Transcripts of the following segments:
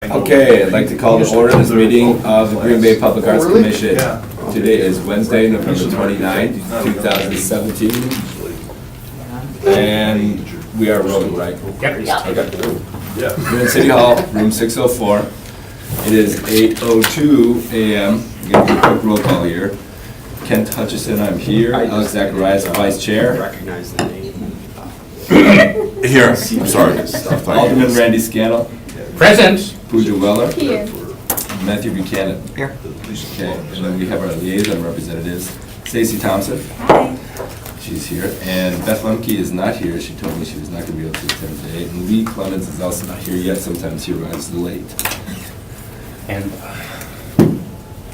Okay, I'd like to call to order this meeting of the Green Bay Public Arts Commission. Today is Wednesday, November 29th, 2017. And we are rolling, right? Yep. Okay. We're in City Hall, room 604. It is 8:02 a.m. We're going to do a quick roll call here. Kent Hutchison, I'm here. Alex Zacharias, Vice Chair. Recognize the name. Here, I'm sorry. Alderman Randy Scannell. Present. Pooja Weller. Here. Matthew Buchanan. Here. Okay, and then we have our liaison representatives, Stacy Thompson. Hi. She's here, and Beth Lemke is not here. She told me she was not going to be able to attend today. And Lee Clemens is also not here yet. Sometimes he arrives late. And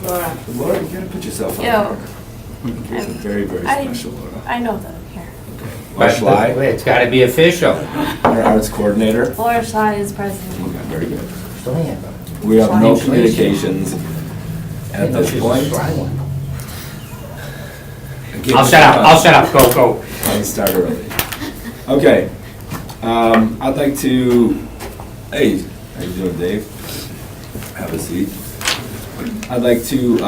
Laura. Laura, you gotta put yourself on. Yo. You're very, very special, Laura. I know that I'm here. Laura Schley, it's got to be official. our arts coordinator. Laura Schley is president. Okay, very good. We have no communications at this point. I'll shut up. I'll shut up. Go. I'll start early. Okay. I'd like to, hey, how you doing, Dave? Have a seat. I'd like to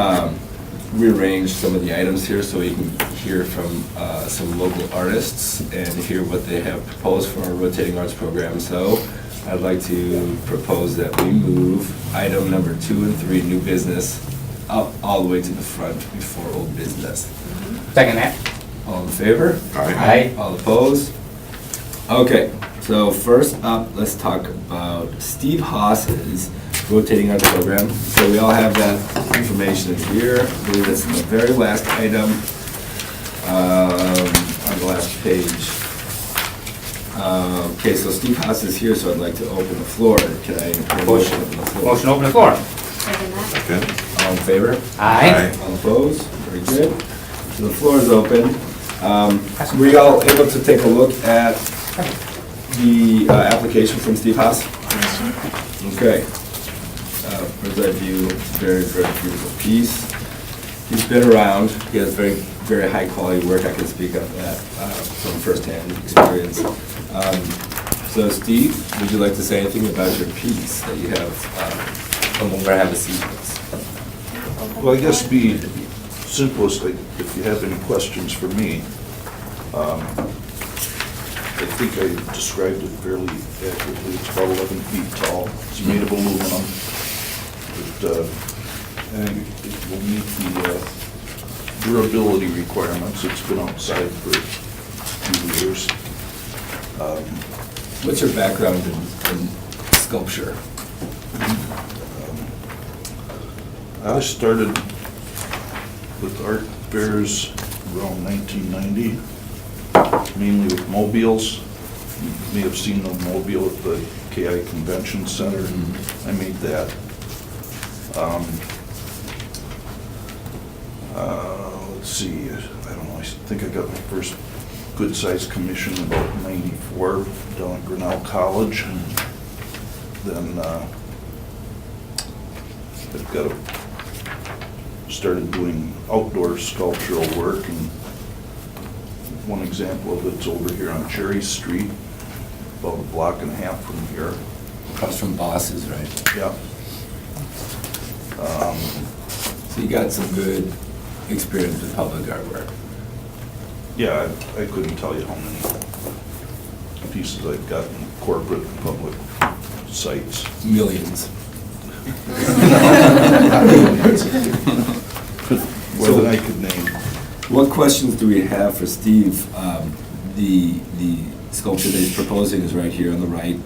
rearrange some of the items here so we can hear from some local artists and hear what they have proposed for our rotating arts program. So I'd like to propose that we move item number 2 and 3, new business, up all the way to the front before old business. Second that. All in favor? Aye. All opposed? Okay, so first up, let's talk about Steve Haas's rotating arts program. So we all have that information here. I believe it's the very last item on the last page. Okay, so Steve Haas is here, so I'd like to open the floor. Can I get a motion to open the floor? Motion to open the floor. Second that. Okay. All in favor? Aye. All opposed? Very good. So the floor is open. Were you all able to take a look at the application from Steve Haas? Okay. Bird's eye view, very, very beautiful piece. He's been around. He has very, very high quality work. I can speak of that from firsthand experience. So Steve, would you like to say anything about your piece that you have? Come over, have a seat. Well, I guess be simplest, like, if you have any questions for me, I think I described it fairly accurately. It's about 11 feet tall. It's made of aluminum. And it will meet the durability requirements. It's been outside for a few years. What's your background in sculpture? I started with art fairs around 1990, mainly with mobiles. You may have seen the mobile at the KI Convention Center. I made that. Let's see, I don't know, I think I got my first good-sized commission about '94 down at Grinnell College. Then I've got started doing outdoor sculptural work, and one example of it's over here on Cherry Street, about a block and a half from here. Comes from Bosses, right? Yeah. So you got some good experience with public artwork. Yeah, I couldn't tell you how many pieces I've got in corporate and public sites. Millions. More than I could name. What questions do we have for Steve? The sculpture that he's proposing is right here on the right.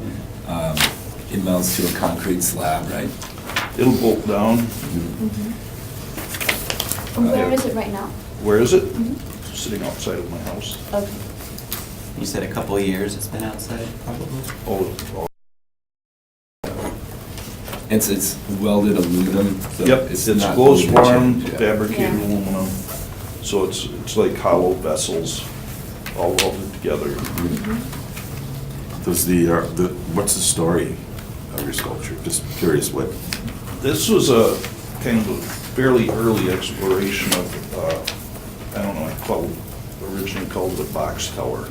It mounts to a concrete slab, right? It'll bolt down. Where is it right now? Where is it? Sitting outside of my house. Okay. You said a couple of years it's been outside, probably? Oh, It's welded aluminum. So yep, it's not close going to formed, change, yeah. fabricated Yeah. aluminum. So it's like hollow vessels, all welded together. Does what's the story of your sculpture? Just curious what. This was a kind of a fairly early exploration of, I don't know, originally called it a box tower.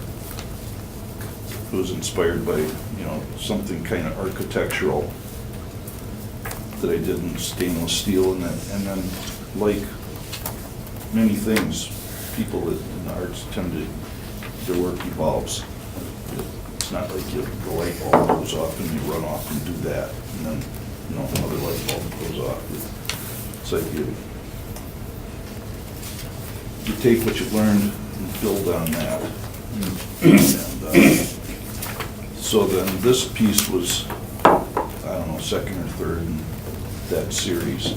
It was inspired by, something kind of architectural. that I did in stainless steel, and then like many things, people that in the arts tend to, their work evolves. It's not like the light bulb goes off and you run off and do that, and then, another light bulb goes off. It's like you take what you learned and build on that. And, so then this piece was, I don't know, second or third in that series.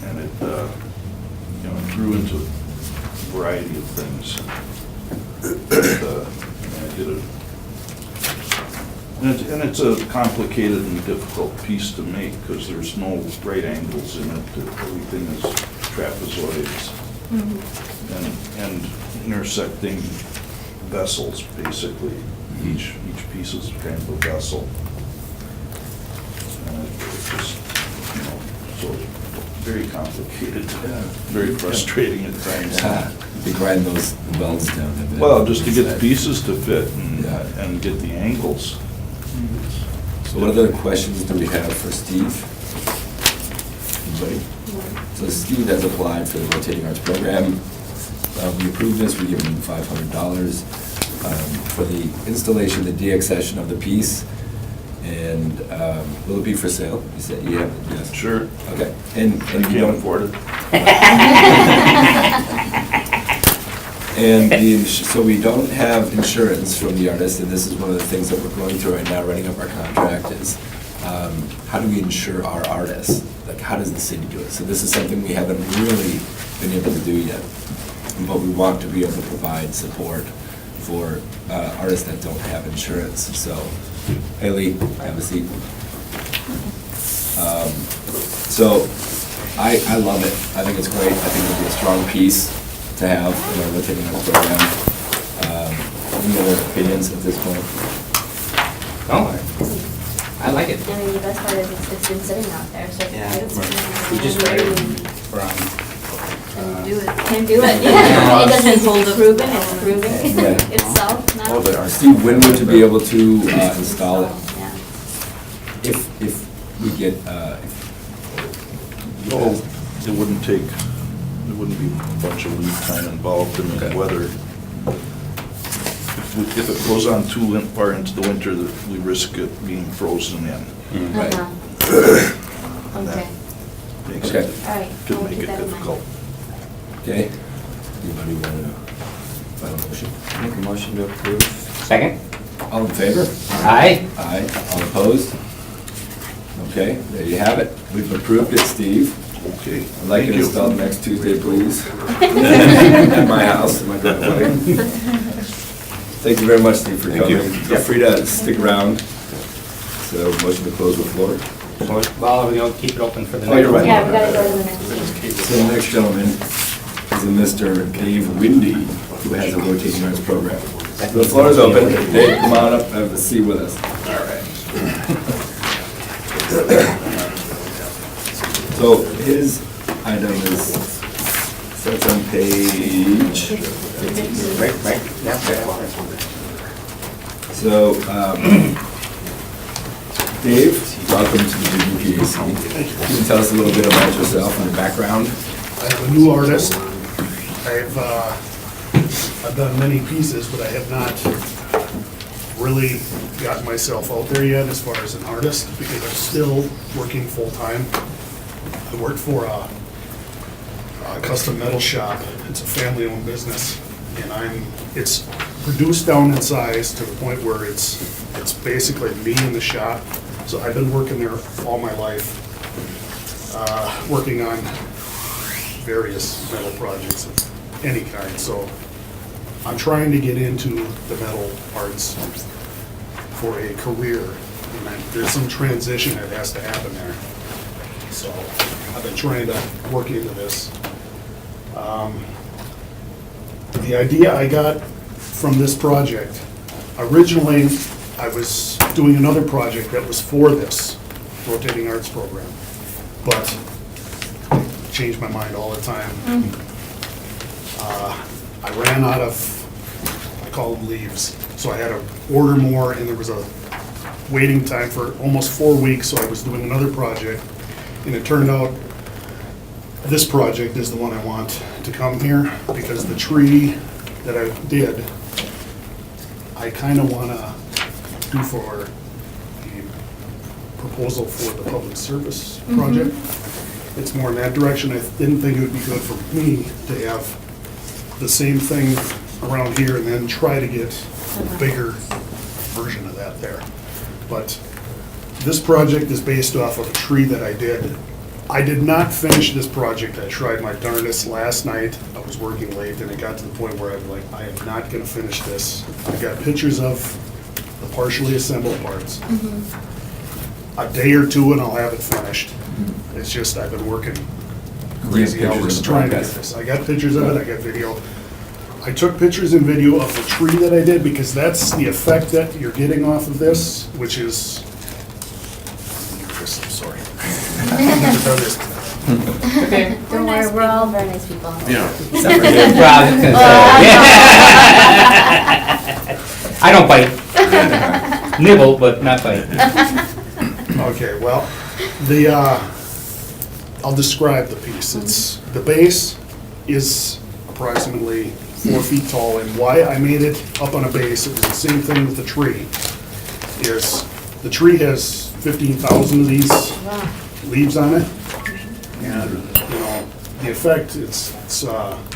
And it, it grew into a variety of things. And I did it. And it's a complicated and difficult piece to make because there's no right angles in it. Everything is trapezoids. And intersecting vessels, basically. Each piece is kind of a vessel. And it's just, so very complicated, very frustrating at times. To grind those welds down a bit. Well, just to get the pieces to fit Yeah. and get the angles. So what other questions do we have for Steve? Anybody? So Steve has applied for the Rotating Arts Program. We approved this, we give him $500 for the installation, the deaccession of the piece. And will it be for sale? You said you have, yes? Sure. Okay. And I you can't don't, afford it. and so we don't have insurance from the artist, and this is one of the things that we're going through right now, writing up our contract, is how do we insure our artists? Like, how does the city do it? So this is something we haven't really been able to do yet, but we want to be able to provide support for artists that don't have insurance. So, Haley, have a seat. So, I love it. I think it's great. I think it'll be a strong piece to have in our Rotating Arts Program. Any other opinions at this point? No, I like it. I mean, the best part is it's been sitting out there, so. Yeah, it's We just read it from, Can do it. Can do it, yeah. It doesn't hold proven, it's proving Yeah. itself now. Oh, but Steve, when would you be able to install it? Yeah. If we get, Oh, it wouldn't take, there wouldn't be a bunch of lead time involved in the Okay. weather. If it goes on too far into the winter, that we risk it being frozen in. Right. Uh-huh. And that Okay, makes Okay. it, all right. could I'll make keep it that in mind. difficult. Okay. Anybody want to final motion? Make a motion to approve. second? All in favor? Aye. Aye. All opposed? Okay, there you have it. We've approved it, Steve. Okay. I'd like it Thank you. installed next Tuesday, please. At my house, in my driveway. Thank you very much, Steve, for Thank you. coming. Feel free to stick around. So, motion to close the floor. Well, we'll keep it open for the next. Oh, you're right. Yeah, we gotta go to the next one. So the next gentleman is a Mr. Dave Windy, who has a Rotating Arts Program. The floor is open. Dave, come on up, have a seat with us. All right. So his item is, starts on page 15. Right, yeah. So, Dave, welcome to the WPAC. Can you tell us a little bit about yourself and your background? I'm a new artist. I've done many pieces, but I have not really gotten myself out there yet as far as an artist, because I'm still working full-time. I work for a custom metal shop. It's a family-owned business, and it's reduced down in size to the point where it's basically me in the shop. So I've been working there all my life, working on various metal projects of any kind. So I'm trying to get into the metal arts for a career. And there's some transition that has to happen there. So I've been trying to work into this. The idea I got from this project, originally I was doing another project that was for this Rotating Arts Program, but I change my mind all the time. I ran out of, I call them leaves, so I had to order more, and there was a waiting time for almost 4 weeks, so I was doing another project. And it turned out this project is the one I want to come here, because the tree that I did, I kind of want to do for the proposal for the public service project. It's more in that direction. I didn't think it would be good for me to have the same thing around here and then try to get a bigger version of that there. But this project is based off of a tree that I did. I did not finish this project. I tried my darndest last night. I was working late and it got to the point where I'm like, I am not gonna finish this. I've got pictures of the partially assembled parts. A day or two and I'll have it finished. It's just, I've been working crazy pictures hours of the trying to get progress. this. I got pictures of it, I got video. I took pictures and video of the tree that I did because that's the effect that you're getting off of this, which is, Chris, I'm sorry. I've never done this. Don't worry, we're all very nice people. Yeah. Well, I was gonna say, I don't bite. Nibble, but not bite. Okay, well, I'll describe the piece. The base is approximately 4 feet tall, and why I made it up on a base, it was the same thing with the tree, is the tree has 15,000 of these Wow. leaves on it. And, you know, the effect, it's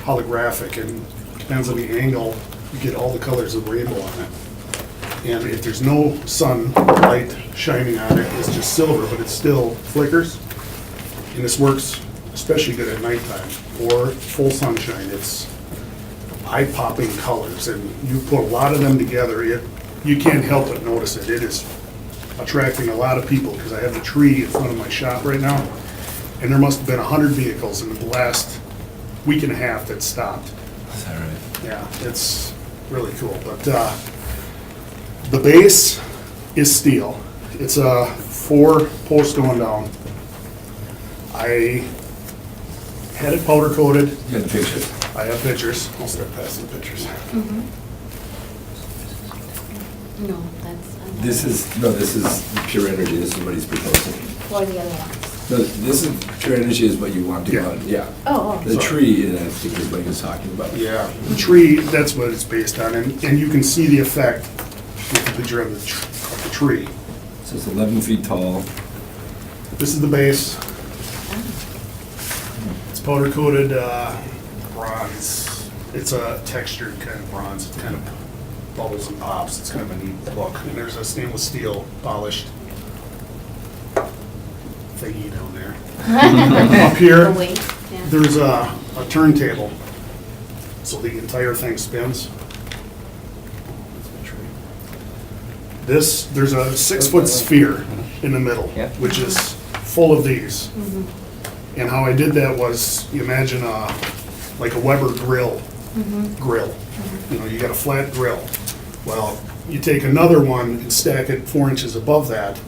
holographic, and depends on the angle, you get all the colors of the rainbow on it. And if there's no sunlight shining on it, it's just silver, but it still flickers. And this works especially good at nighttime or full sunshine. It's eye-popping colors, and you put a lot of them together, you can't help but notice it. It is attracting a lot of people, because I have the tree in front of my shop right now, and there must have been 100 vehicles in the last week and a half that stopped. Is that right? Yeah, it's really cool, but the base is steel. It's a 4 post going down. I had it powder coated. You got the pictures. I have pictures. I'll start passing the pictures. No, that's. This is pure energy, this is what he's proposing. Or the other one. No, this is pure energy is what you want to go Yeah. on, yeah. Oh, The tree, I think is what he was talking about. Yeah, the tree, that's what it's based on, and you can see the effect with the picture of the tree. So it's 11 feet tall. This is the base. It's powder coated bronze. It's a textured kind of bronze. It kind of bubbles and pops. It's kind of a neat look. And there's a stainless steel polished thingy down there. Up here, The weight, yeah. there's a turntable, so the entire thing spins. There's a 6-foot sphere in the middle, Yeah. which is full of these. And how I did that was, you imagine like a Weber grill. You know, you got a flat grill. Well, you take another one and stack it 4 inches above that,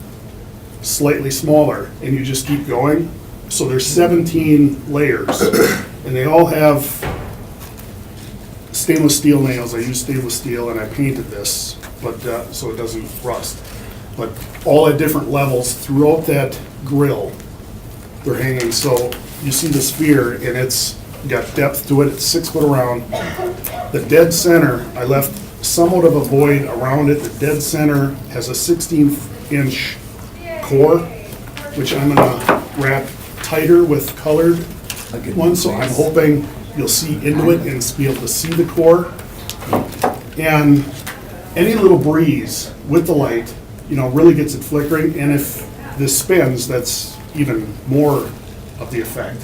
slightly smaller, and you just keep going. So there's 17 layers, and they all have stainless steel nails. I use stainless steel, and I painted this, but so it doesn't rust. But all at different levels throughout that grill, they're hanging. So you see the sphere, and it's got depth to it. It's 6 foot around. The dead center, I left somewhat of a void around it. The dead center has a 16-inch core, which I'm gonna wrap tighter with colored ones. So I'm hoping you'll see into it and be able to see the core. And any little breeze with the light, you know, really gets it flickering. And if this spins, that's even more of the effect.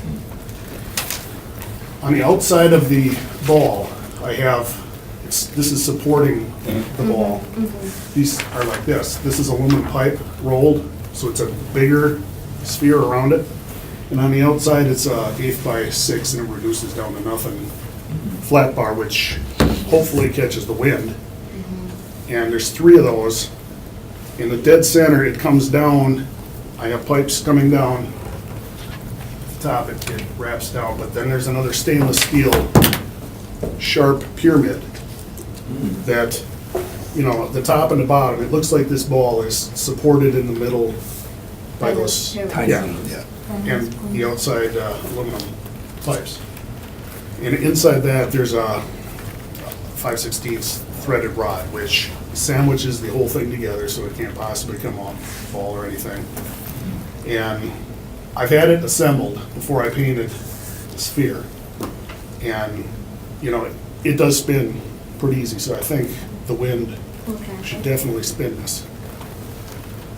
On the outside of the ball, I have, this is supporting the ball. These are like this. This is aluminum pipe rolled, so it's a bigger sphere around it. And on the outside, it's 1/8 by 6, and it reduces down to nothing. Flat bar, which hopefully catches the wind. And there's 3 of those. In the dead center, it comes down, I have pipes coming down. At the top, it wraps down, but then there's another stainless steel sharp pyramid that you know, the top and the bottom, it looks like this ball is supported in the middle by By the those, pyramid. yeah, yeah, and the outside aluminum pipes. And inside that, there's a 5/16 threaded rod, which sandwiches the whole thing together so it can't possibly come off, fall or anything. And I've had it assembled before I painted the sphere. And, you know, it does spin pretty easy, so I think the wind should Okay. definitely spin this.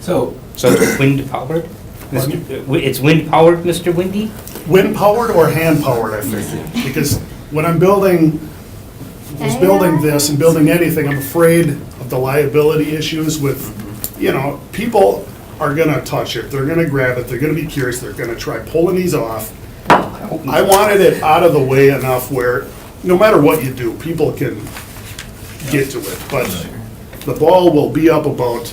So, So it's wind powered? It's wind powered, Mr. Windy? Wind powered or hand powered, I think, because when I'm building, was building this and building anything, I'm afraid of the liability issues with, you know, people are gonna touch it, they're gonna grab it, they're gonna be curious, they're gonna try pulling these off. I wanted it out of the way enough where, no matter what you do, people can get to it, but the ball will be up about,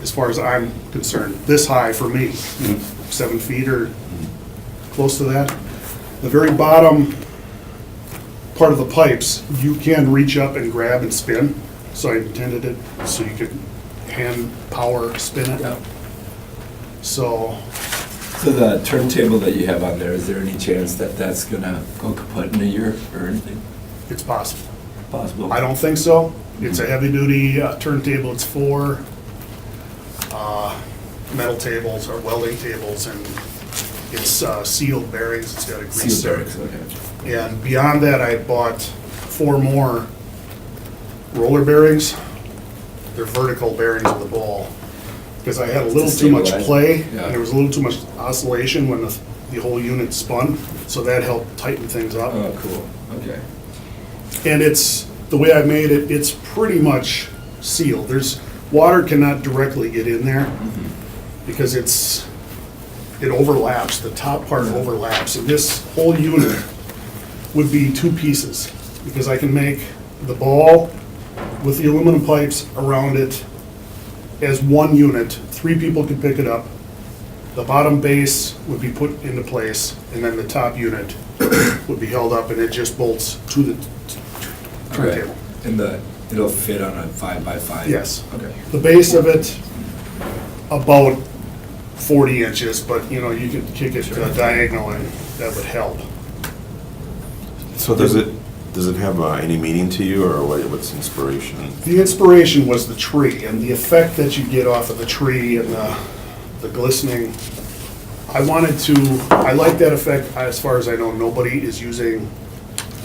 as far as I'm concerned, this high for me, 7 feet or close to that. The very bottom part of the pipes, you can reach up and grab and spin, so I intended it so you could hand power spin it. So, so the turntable that you have on there, is there any chance that that's gonna go kaput in a year or anything it's possible. possible? I don't think so. It's a heavy-duty turntable. It's 4 metal tables or welding tables, and it's sealed bearings. It's got a grease Sealed zerk. bearings, okay. And beyond that, I bought 4 more roller bearings. They're vertical bearings of the ball, because I had a little too much stabilize. play, Yeah. and there was a little too much oscillation when the whole unit spun, so that helped tighten things up. Oh, cool, okay. And it's, the way I made it, it's pretty much sealed. Water cannot directly get in there because it overlaps, the top part overlaps. And this whole unit would be 2 pieces because I can make the ball with the aluminum pipes around it as 1 unit. 3 people could pick it up. The bottom base would be put into place, and then the top unit would be held up, and it just bolts to the Okay. turntable. And it'll fit on a 5x5? Yes. Okay. The base of it, about 40 inches, but, you know, you could kick it diagonal and that would help. So does it have any meaning to you, or what's inspiration? The inspiration was the tree and the effect that you get off of the tree and the glistening. I like that effect. As far as I know, nobody is using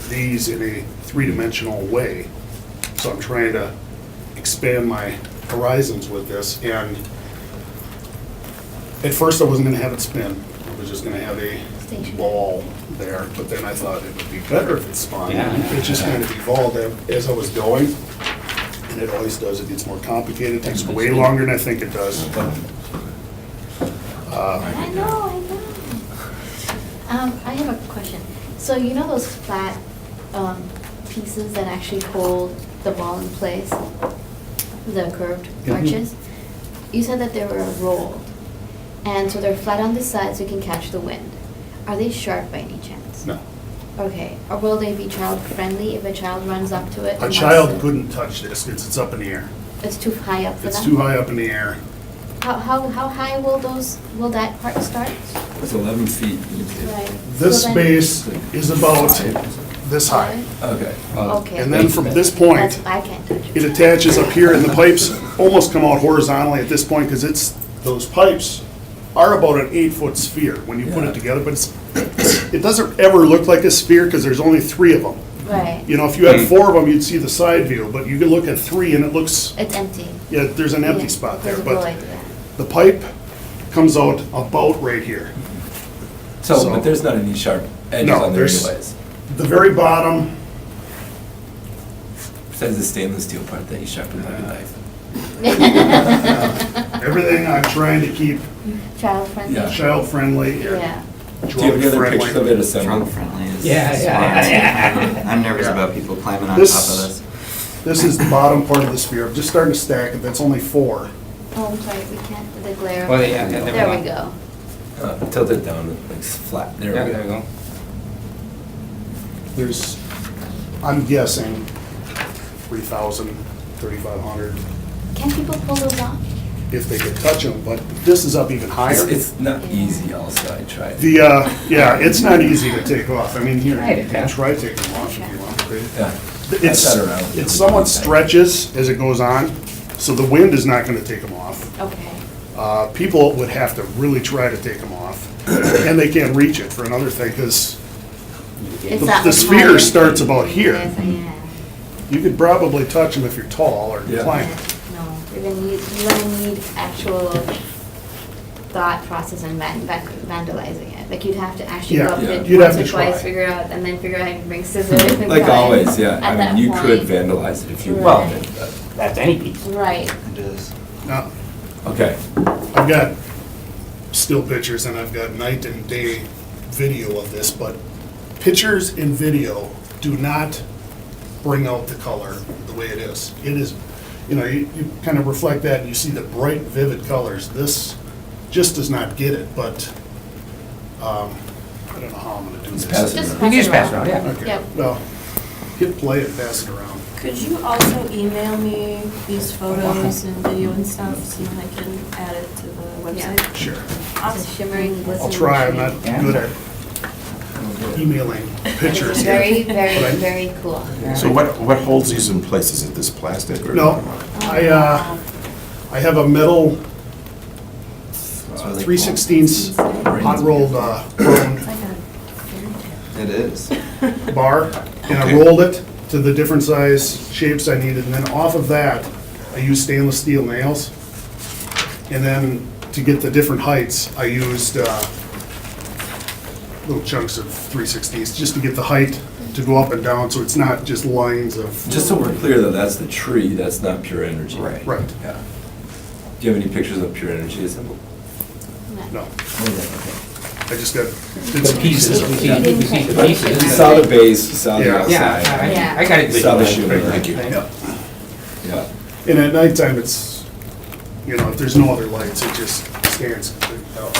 these in a 3-dimensional way. So I'm trying to expand my horizons with this. And at first I wasn't gonna have it spin. I was just gonna have a Stationary. ball there, but then I thought it would be better if it spun. Yeah. It just kind of evolved as I was going. And it always does. It gets more complicated. It takes way longer than I think it does. I know. I have a question. So you know those flat pieces that actually hold the ball in place, the curved Mhm. arches? You said that they were rolled, and so they're flat on the side so you can catch the wind. Are they sharp by any chance? No. Okay. Or will they be child friendly if a child runs up to it? A and child wants to- couldn't touch this. It's up in the air. It's too high up for them? It's too high up in the air. How high will that part start? It's 11 feet. Right. This So then- base is about this high. Okay. Okay. And then from this point, I can't touch it attaches up here, and the pipes almost come out horizontally at this point, because those pipes are about an 8-foot sphere when you put Yeah. it together, but it doesn't ever look like a sphere, because there's only 3 of them. Right. You know, if you had 4 of them, you'd see the side view, but you can look at 3 and it looks, It's empty. yeah, there's an empty Yeah, spot there, there's a void, but yeah. the pipe comes out about right here. So, but there's not any sharp edges No, on there there's- anyways? The very bottom, Besides the stainless steel part that you sharpened like a knife. everything I'm trying to keep Child friendly? Yeah. child-friendly, Yeah. Do you have any other pictures of drug-friendly. it assembled? Drunk friendly is. Yeah, is yeah, smart. yeah. I'm nervous Yeah. about people climbing on This- top of this. This is the bottom part of the sphere. I'm just starting to stack it. That's only 4. Oh, I'm sorry, we can't, the glare. Well, yeah, never There we mind. go. Tilt it down, like flat, there Yeah, we there we go. go. There's, I'm guessing, 3,000 3,500 Can people pull those off? if they could touch them, but this is up even higher. It's not easy also, I tried. The, yeah, it's not easy to take off. I mean, here, Try it, you can yeah. try taking them off if you want to. Yeah. It's, I sat around. it somewhat stretches as it goes on, so the wind is not gonna take them off. Okay. People would have to really try to take them off, and they can't reach it for another thing, because It's that the much sphere higher. starts about here. Yes, yeah. You could probably touch them if you're tall or Yeah. climb. No, you're gonna need actual thought process and vandalizing it. Like you'd have to actually Yeah, go up yeah. it You'd once have or to twice, try. figure out, and then figure out how to bring scissors and Like cut. always, yeah. At I that mean, you could point. vandalize it if you Well, wanted. that's any piece. Right. It is. Now, Okay. I've got still pictures and I've got night and day video of this, but pictures and video do not bring out the color the way it is. It is, you know, you kind of reflect that and you see the bright, vivid colors. This just does not get it, but I don't know how I'm gonna do Just this. pass it Just around. You can just pass it around, yeah. Okay, Yep. well, hit play and pass it around. Could you also email me these photos and video and stuff so I can add it to the Yeah. website? Sure. It's a shimmering, glistening. I'll try, I'm not Yeah. good at emailing pictures It's here. very, very, But I- very cool. So what holds these in place? Is it this plastic or? No, I have a metal It's really 3/16 hot rolled bone It's like a fairy tale. It is. bar, and I rolled it to the different size shapes I needed, and then off of that, I used stainless steel nails. And then to get the different heights, I used little chunks of 3/16 just to get the height to go up and down, so it's not just lines of, Just so we're clear though, that's the tree, that's not pure energy. Right. right, Yeah. Do you have any pictures of pure energy assembled? no. Okay. I just got, did The some pieces, pieces we of see, it. we see the You pieces. saw the base, you saw the Yeah. outside. Yeah, I got it Saw the visualized. shimmer. pretty Thank you. much. Yeah. Yeah. And at nighttime, it's, you know, if there's no other lights, it just stands out.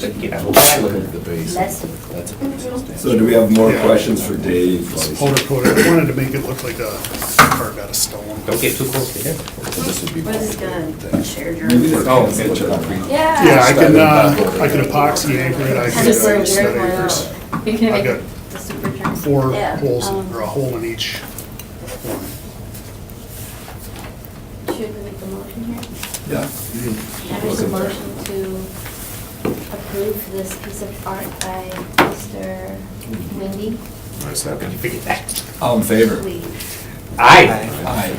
Just get a Look little- at the base. Less. That's a base. So do we have more Yeah. questions for Dave? Powder coated, I wanted to make it look like a carved out of stone. Don't get too close to it. This would be. What is gonna share your? Maybe they're- Oh, okay. Yeah. Yeah, I can epoxy anchor it, I Kind of can so set very anchors. well. You can I make got it the super term. 4 Yeah. holes, or a hole in each one. Should we make a motion here? Yeah. I make a motion to approve this piece of art by Mr. Windy, I second. Figured that. All in favor? please. Aye. Aye.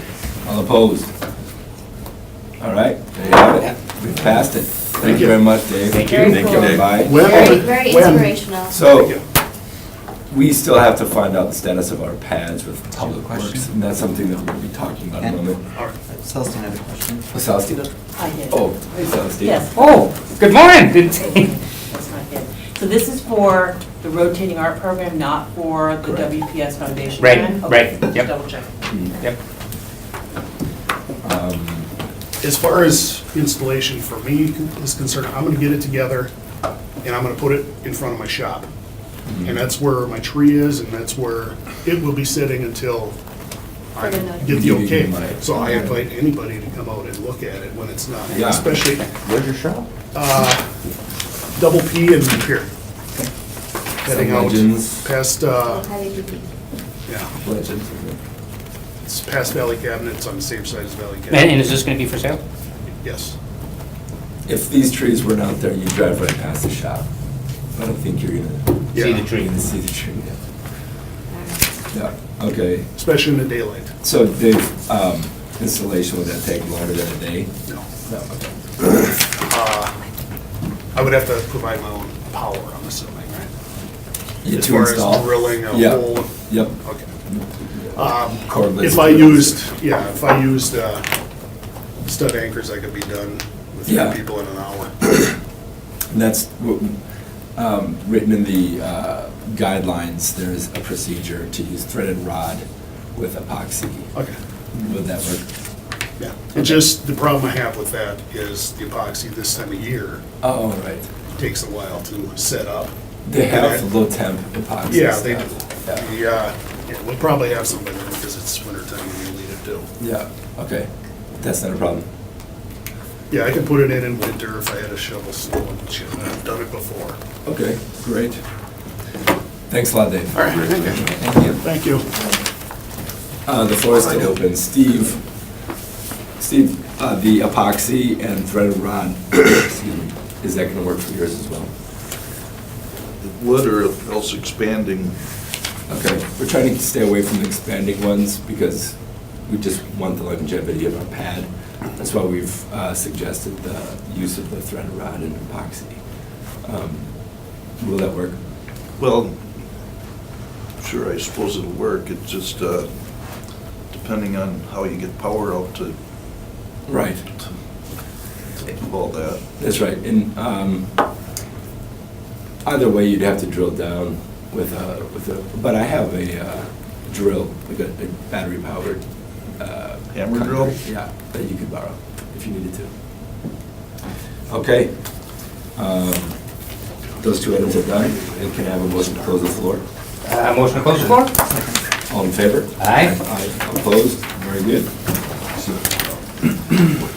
All opposed? All right, there you have it. We've passed it. Thank you very much, Dave. Thank you. Very Thank you, cool. Dave. Bye. When- Very, very when- inspirational. So, we still have to find out the status of our pads with Public Question? Works, and that's something that we'll be talking about in a Ken? moment. Celestine had a question. Celestina? I did. Oh, hey Celestina. Yes, Oh, good morning. Didn't see. that's not good. So this is for the rotating art program, not for the Correct. WPS Foundation Right, grant? right, Okay, yep. double check. Yep. As far as installation for me is concerned, I'm gonna get it together and I'm gonna put it in front of my shop. And that's where my tree is and that's where it will be sitting until I For the notice. get the You give okay. me my- So I invite anybody to come out and look at it when it's done, Yeah. especially Where's your shop? Double P and Pier. Heading Some out legends. past, Heavy duty. yeah, Legends. it's past Valley Cabinet, it's on the same side as Valley And Cabinet. is this gonna be for sale? Yes. If these trees weren't out there, you'd drive right past the shop. I don't think you're gonna Yeah. See the tree. see the tree. Yeah, okay. Especially in the daylight. So Dave, installation, would that take longer than a day? No. No, okay. I would have to provide my own power, I'm assuming, right? You As to far install? as drilling a Yeah. hole. Yep. Okay. Cordless. If I used, if I used stud anchors, I could be done with Yeah. 3 people in an hour. And that's what, written in the guidelines, there's a procedure to use threaded rod with epoxy. Okay, Would that work? yeah. It's just, the problem I have with that is the epoxy this time of year Oh, right. takes a while to set up. They have low temp epoxy. Yeah, they, stuff. Yeah. Yeah, we'll probably have some by then because it's winter time and we'll need it too. Yeah, okay. That's not a problem. Yeah, I can put it in winter if I had a shovel snow and shit. I've done it before. Okay, great. Thanks a lot, Dave. All right, thank you. Thank you. The floor is still open. Steve, the epoxy and threaded rod, excuse me, is that gonna work for yours as well? It would, or else expanding. Okay, we're trying to stay away from the expanding ones because we just want the longevity of our pad. That's why we've suggested the use of the threaded rod and epoxy. Will that work? Well, sure, I suppose it'll work. It's just depending on how you get power out to Right, do all that. that's right. And either way, you'd have to drill down with a, but I have a drill, like a battery-powered. Hammer concrete, drill? Yeah, that you could borrow if you needed to. Okay. Those two items are done, and can I have a motion to close the floor? Motion to close the floor? All in favor? Aye. Aye. Opposed? Very good.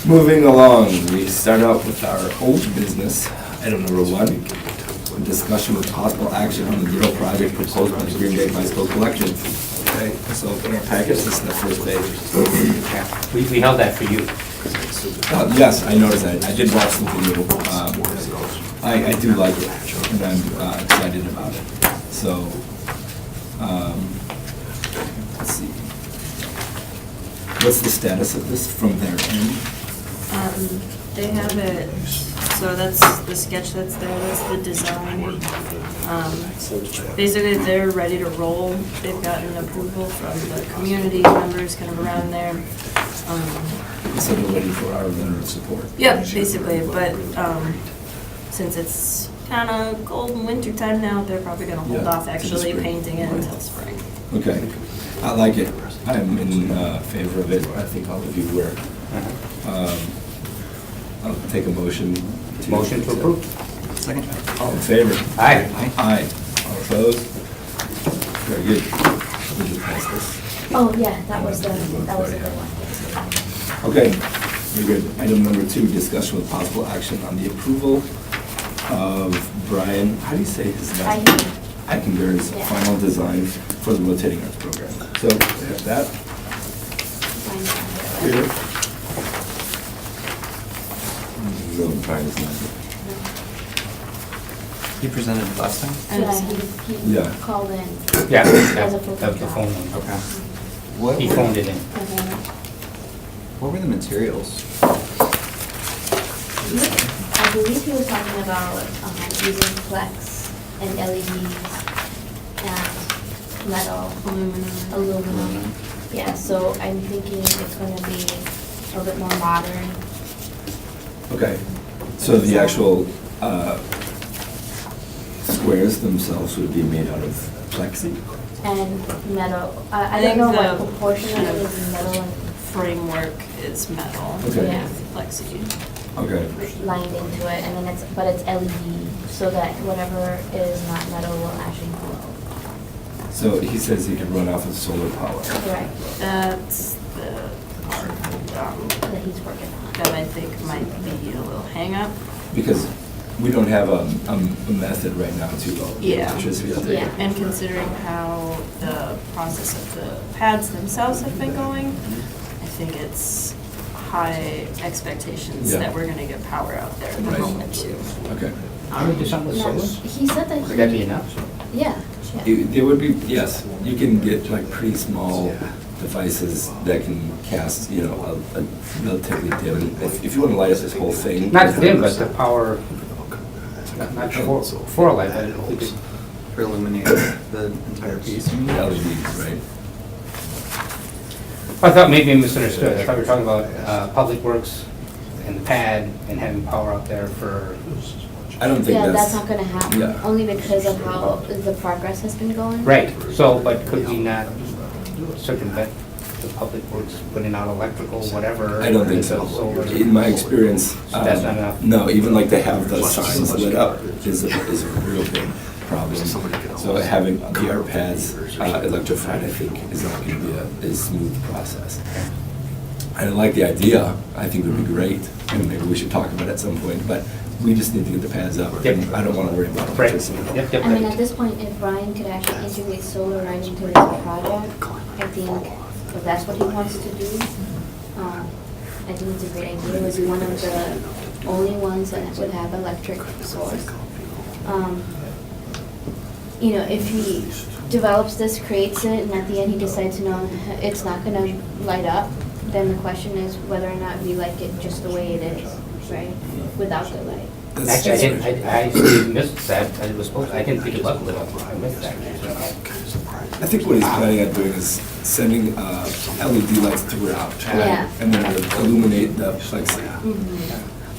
Moving along, we start out with our old business, item number 1, discussion with possible action on the Ditto project proposed by the Green Bay Bicycle Collection. Okay, so in our package, this is the first page. We held that for you. Yes, I noticed that. I did watch something new. I do like it, and I'm excited about it. So, let's see. What's the status of this from their end? They have it, so that's the sketch that's there, that's the design. Basically, they're ready to roll. They've gotten approval from the community members kind of around there. So they're waiting for our letter of support? Yeah, basically, but since it's kind of cold and winter time now, they're probably gonna hold Yeah, off to the actually spring. painting it until spring. Okay, I like it. I'm in favor of it. I think all of you were. I'll take a motion. Motion to approve. Second. All in favor? Aye. Aye. All opposed? Very good. We just passed this. Oh, yeah, that was a good one. Okay, very good. Item number 2, discussion with possible action on the approval of Brian, how do you say his name? Eichenger's Yeah. final design for the rotating arts program. So, we have that here. No, Brian is not here. You presented last time? Yeah, he Yeah. called in. Yeah, As a that was full-time the job. phone one. Okay. What He were- phoned it in. What were the materials? I believe he was talking about using flex and LEDs and metal, aluminum. Yeah, so I'm thinking it's gonna be a bit more modern. Okay, so the actual squares themselves would be made out of plexi? And metal, I I don't think know the what proportion of kind it of is metal and framework is metal. Okay. Yeah. Plexi. Okay, lined into it, and then but it's LED, so that whatever is not metal will actually glow. so he says he can run off of solar power. Correct, That's the part that he's working on. that I think might be a little hang up. Because we don't have a method right now to Yeah. electricity out Yeah. there. And considering how the process of the pads themselves have been going, I think it's high expectations Yeah. that we're gonna get power out there at the Right. moment too. Okay. How many do something with No, solar? he said that Would that be he, enough? yeah, yeah. There would be, yes, you can get like pretty small devices that can cast, you know, a relatively dim. If you want to light up this whole thing. Not dim, but the power, not for a light, but if we could. For illuminating the entire piece? you mean? LEDs, right? I thought maybe I misunderstood. I thought we were talking about Public Works and the pad and having power out there for, I don't think Yeah, that's. that's not gonna happen, Yeah. only because of how the progress has been going. right, so, but could we not circumvent the Public Works putting out electrical, whatever? I don't think so. with solar? In my experience. So that's not enough? No, even like to have the signs lit up is real big. problem. So having the art pads electrified, I think, is not going to be a smooth process. I like the idea. I think it would be great, and maybe we should talk about it at some point, but we just need to get the pads up. Yep. And I don't want to worry about Right. electricity. Yep, yep. I mean, at this point, if Brian could actually integrate solar right into this project, I think if that's what he wants to do, I think it's a great idea. It would be one of the only ones that would have electric source. You know, if he develops this, creates it, and at the end he decides, no, it's not gonna light up, then the question is whether or not we like it just the way it is, right? Without the light. Actually, I missed that. I was supposed, I didn't think it was lit up. I missed that. I think what he's planning on doing is sending LED lights throughout. Yeah. And then illuminate the plexi.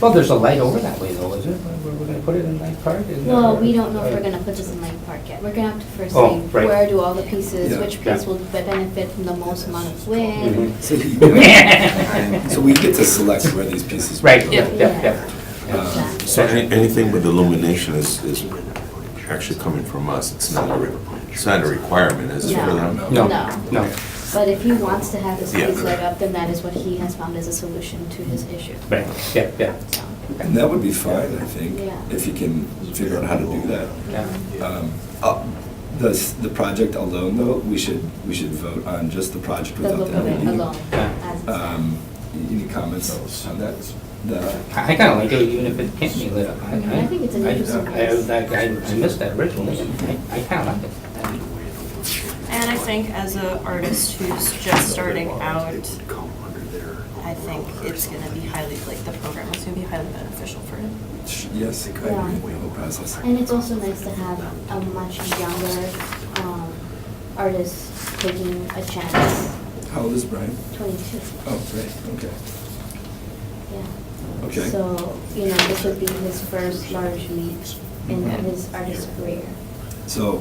Well, there's a light over that way though, isn't it? We're gonna put it in Light Park? Isn't there? Well, we don't know if we're gonna put this in Lake Park yet. We're gonna have to first Oh, see right. where do all the pieces, Yeah. which Yeah. piece will benefit from the most amount of wind. So so we get to select where these pieces. Right, go. yeah, yeah, yeah. Exactly. So anything with illumination is actually coming from us. It's not a requirement, is it for them? No, No. no. But if he wants to have his Yeah. place lit up, then that is what he has found as a solution to his issue. Right, yeah, yeah. So, And that would be fine, I think, Yeah. if you can figure out how to do that. Yeah. The project alone, though, we should vote on just the project the without look the of it LED. alone, as it's Any comments on that? I kinda like it even if it can't be lit up. I think it's an interesting I missed that originally, and I kinda like it. And I think as an artist who's just starting out, I think it's gonna be highly, like, the program is gonna be highly beneficial for him. Yes, I agree with the whole process. And it's also nice to have a much younger artist taking a chance. How old is Brian? 22, Oh, great, okay. yeah. Okay. So, you know, this would be his first large leap in his artist career. So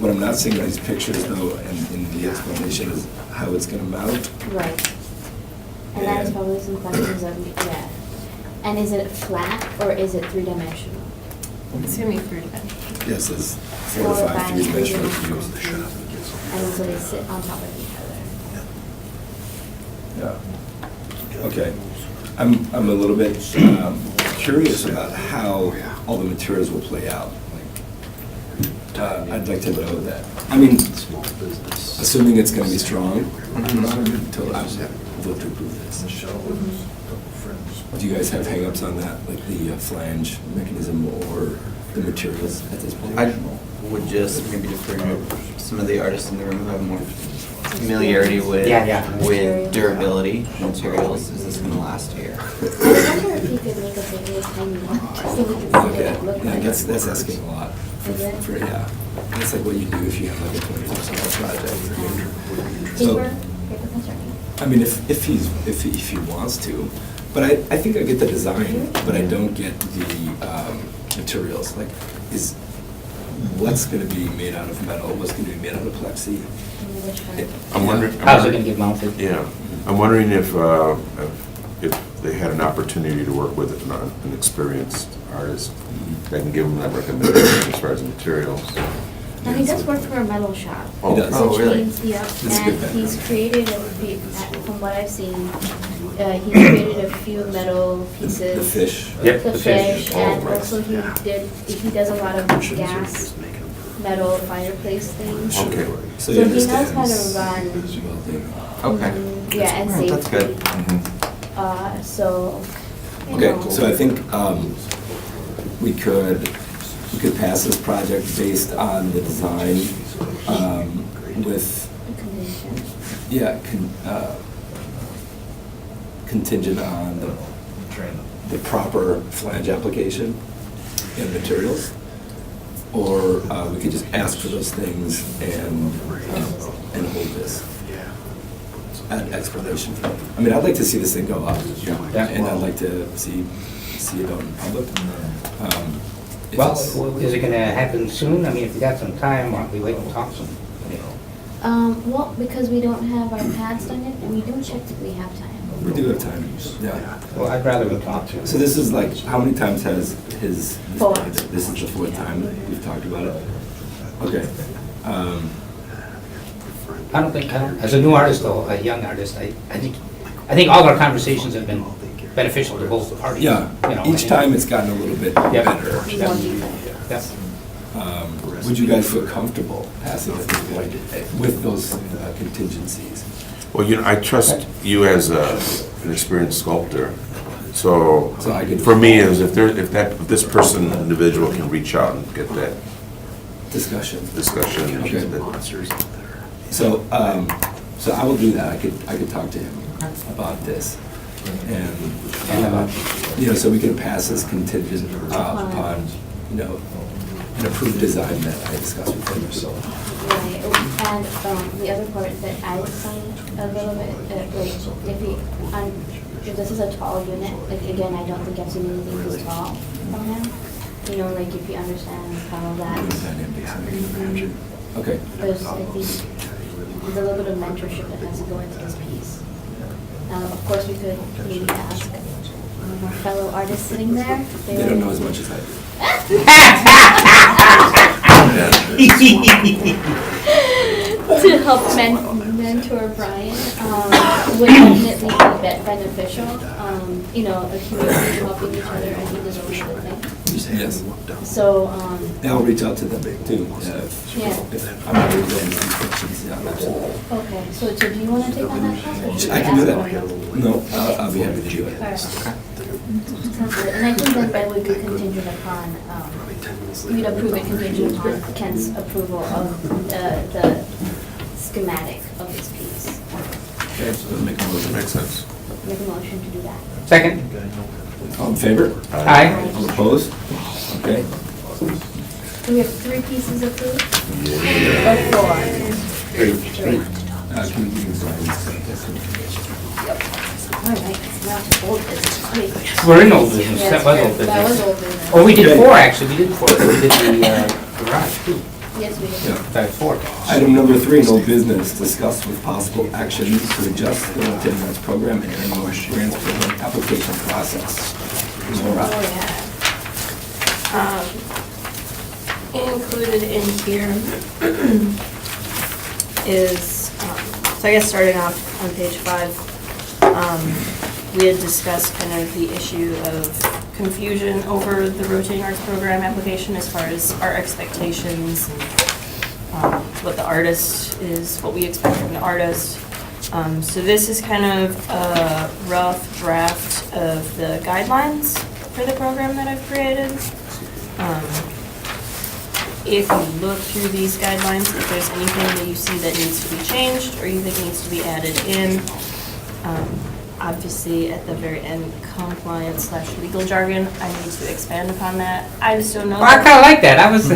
what I'm not seeing in these pictures, though, and in the explanation is how it's going to mount. Right. And that is And- probably some questions that we, yeah. And is it flat or is it three-dimensional? It's gonna be three-dimensional. Yes, it's 4 to 5 three-dimensional cubes. And so they sit on top of each other. Yeah. Okay. I'm a little bit curious about how all the materials will play out. I'd like to know that. I mean, assuming it's going to be strong, until I vote to approve this. Do you guys have hang-ups on that, like the flange mechanism or the materials at this point? I would just maybe defer to some of the artists in the room who have more familiarity with Yeah, yeah. with durability materials. Is this gonna last a year? I wonder if you could make a bigger tiny one, just so we could see what Okay, it look yeah, like. that's asking a lot. For yeah. That's like what you do if you have like a 20% project. So, Paper construction. I mean, if he wants to, but I think I get the design, but I don't get the materials. Like, what's going to be made out of metal? What's going to be made out of plexi? Which one? I'm wondering. How's it gonna get mounted? Yeah, I'm wondering if they had an opportunity to work with an experienced artist that can give them that recommendation as far as materials. And he does work for a metal shop. Oh, He does. Oh, Which really? means, yeah, is good and background. he's created from what I've seen, he created a few metal pieces. The fish. Yep, The the fish. fish, Oh, and right. also he does a lot of gas, metal fireplace things. Okay. So So he he knows how understands to run. welding. Okay. Yeah, and Oh, safety. that's good. So, you Okay, know. so I think we could pass this project based on the design with, Condition. yeah, contingent on the proper flange application and materials. Or we could just ask for those things and hold this at explanation. I mean, I'd like to see this thing go up. Yeah. And I'd like to see it out in public. If Well, it's- is it gonna happen soon? I mean, if you got some time, why don't we wait and talk some? Well, because we don't have our pads done yet, and we don't typically have time. We do have time. Yeah. Well, I'd rather we talk to him. So this is like, how many times has his? Four. This is the fourth time we've talked about it? Okay. As a new artist though, a young artist, I think all our conversations have been beneficial to both parties. Yeah, You know, each time it's gotten a little bit Yeah. better. More detail. Yeah. Would you guys feel comfortable passing it with those contingencies? Well, I trust you as an experienced sculptor. So So I could- for me, is if this person, individual can reach out and get that Discussion. discussion. Okay. that- So, so I will do that. I could talk to him about this. And, so we can pass this contingent upon, an approved design that I discussed with him, so. Right, and the other part that I would find a little bit, if this is a tall unit, like, again, I don't think I've seen anything this tall from him. Like, if he understands how that, Okay. there's, I think, there's a little bit of mentorship that has to go into this piece. Of course, we could maybe ask one of our fellow artists sitting there. if They don't know as much as I do. To help mentor Brian would definitely be beneficial. A community helping each other, I think is a really good thing. Yes. So, And I'll reach out to them too. Yeah. If I'm able to get any restrictions, yeah, absolutely. okay, so do you want to take on that task? or should I we can do ask that. someone? No, I'll be happy to do it. All right. Sounds good. And I think that would be contingent upon, we'd approve it contingent upon Ken's approval of the schematic of this piece. Okay, so make a motion. Makes sense. Make a motion to do that. Second? All in favor? Aye. All opposed? Okay. Do we have 3 pieces approved? Yeah. Or 4? Great. Can we sign this? All right, it's now old business. Wait. We're in old business, Yeah, that was old That was business. old business. Oh, we did Okay. 4 actually, we did 4, we did the garage too. Yes, we did. Yeah. That's 4. Item number 3, no business, discuss with possible action to adjust the rotating grants program and annual grants program application process. Laura. Oh, yeah. Included in here is, so I guess starting off on page 5, we had discussed kind of the issue of confusion over the rotating arts program application as far as our expectations, and what the artist is, what we expect from the artist. So this is kind of a rough draft of the guidelines for the program that I've created. If you look through these guidelines, if there's anything that you see that needs to be changed or you think needs to be added in, obviously at the very end, compliance/legal jargon, I need to expand upon that. I just don't know. Well, I kinda like that, I was.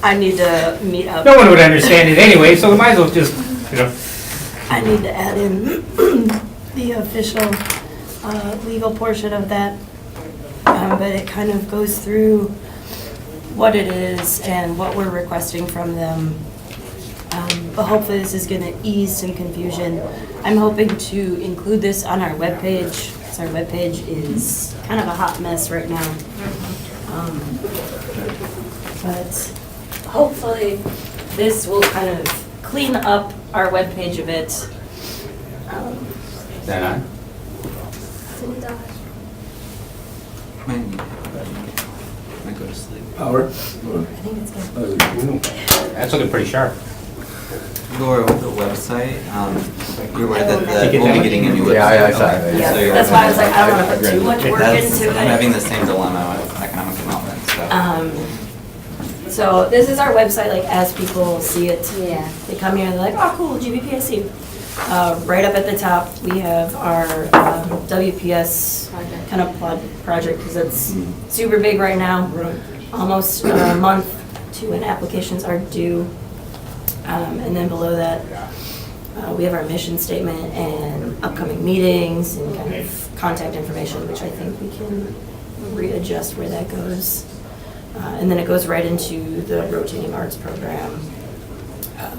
I need to meet up. No one would understand it anyway, so we might as well just, I need to add in the official legal portion of that. But it kind of goes through what it is and what we're requesting from them. But hopefully this is going to ease some confusion. I'm hoping to include this on our webpage, because our webpage is kind of a hot mess right now. But hopefully this will kind of clean up our webpage a bit. Is that on? Might go to sleep. Power? I think it's good. That's looking pretty sharp. Laura, with the website, you're aware Did you that get we'll that be one? getting a new website? Yeah, I saw it. Okay. Yeah, So you're- that's why I was like, I don't want to put too much work into it. I'm having the same dilemma with economic development, so. So this is our website, like as people see it, Yeah. they come here and they're like, oh, cool, GBPSC. Right up at the top, we have our WPS Project. kind of project, because it's super big right now. Almost a month to when applications are due. And then below that, we have our mission statement and upcoming meetings and kind of contact information, which I think we can readjust where that goes. And then it goes right into the rotating arts program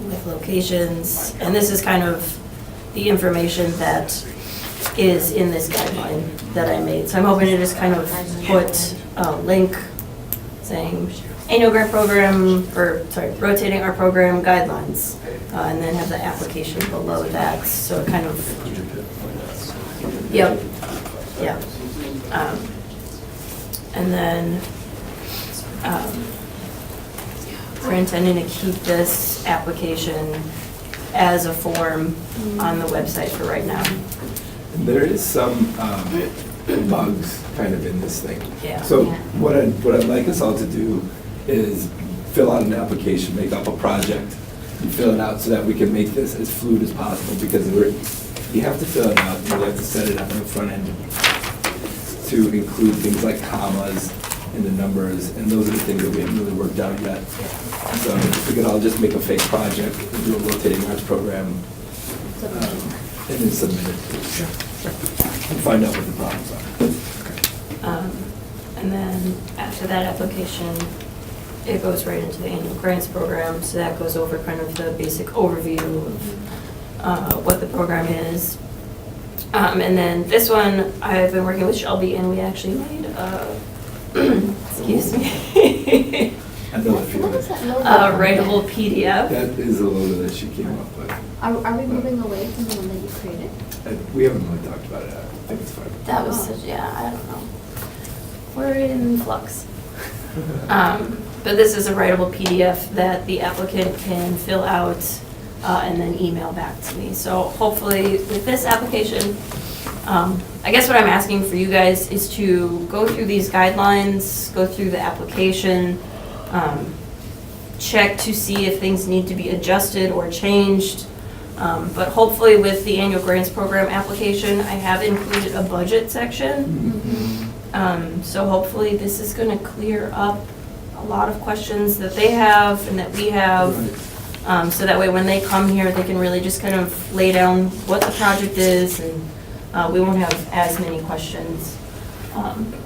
with locations. And this is kind of the information that is in this guideline that I made. So I'm hoping to just kind of put a link saying annual grant program, rotating our program guidelines, and then have the application below that, so it kind of, yep, yep. And then, we're intending to keep this application as a form on the website for right now. There is some bugs kind of in this thing. Yeah. So what I'd like us all to do is fill out an application, make up a project, and fill it out so that we can make this as fluid as possible, because you have to fill it out, and you have to set it up on the front end to include things like commas and the numbers, and those are the things that we haven't really worked out yet. So if we could all just make a fake project and do a rotating arts program, and then submit it. And find out what the problems are. And then after that application, it goes right into the annual grants program, so that goes over kind of the basic overview of what the program is. And then this one, I've been working with Shelby, and we actually made excuse me, I know that What is feeling. that logo? a writable PDF. That is a logo that she came up with. Are we moving away from the one that you created? We haven't really talked about it. I think it's fine. That was such, yeah, I don't know. We're in flux. But this is a writable PDF that the applicant can fill out and then email back to me. So hopefully with this application, I guess what I'm asking for you guys is to go through these guidelines, go through the application, check to see if things need to be adjusted or changed. But hopefully with the annual grants program application, I have included a budget section. So hopefully this is going to clear up a lot of questions that they have and that we have. So that way when they come here, they can really just kind of lay down what the project is, and we won't have as many questions